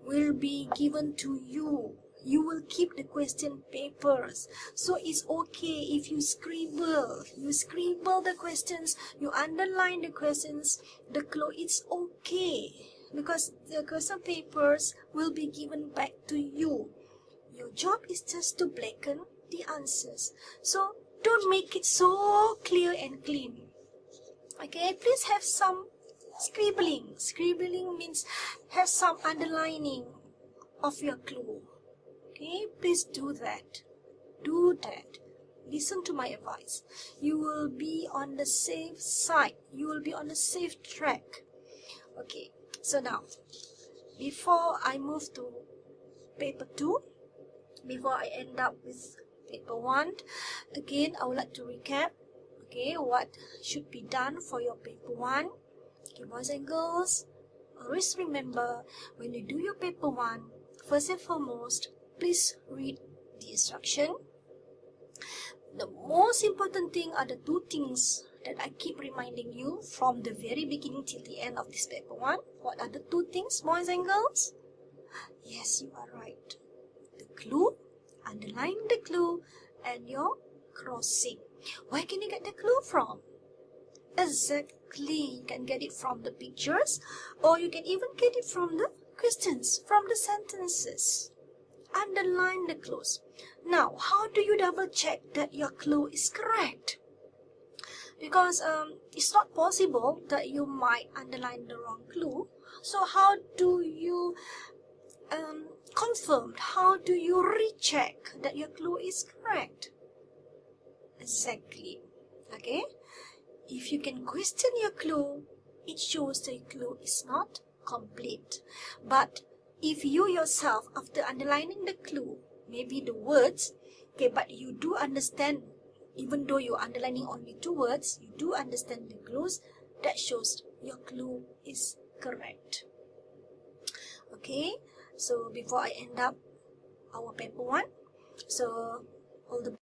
S1: will be given to you. You will keep the question papers, so it's okay if you scribble. You scribble the questions, you underline the questions, the clue. It's okay, because the question papers will be given back to you. Your job is just to blacken the answers. So don't make it so clear and clean. Okay, please have some scribbling. Scribbling means have some underlining of your clue. Okay, please do that. Do that. Listen to my advice. You will be on the safe side. You will be on the safe track. Okay, so now, before I move to paper 2, before I end up with paper 1, again, I would like to recap, okay, what should be done for your paper 1. Okay, boys and girls, always remember, when you do your paper 1, first and foremost, please read the instruction. The most important thing are the 2 things that I keep reminding you from the very beginning till the end of this paper 1. What are the 2 things, boys and girls? Yes, you are right. The clue, underline the clue, and your crossing. Where can you get the clue from? Exactly, you can get it from the pictures, or you can even get it from the questions, from the sentences. underline the clues. Now, how do you double check that your clue is correct? Because it's not possible that you might underline the wrong clue. So how do you confirm? How do you recheck that your clue is correct? Exactly. Okay? If you can question your clue, it shows the clue is not complete. But if you yourself, after underlining the clue, maybe the words, okay, but you do understand, even though you're underlining only 2 words, you do understand the clues, that shows your clue is correct. Okay, so before I end up our paper 1, so all the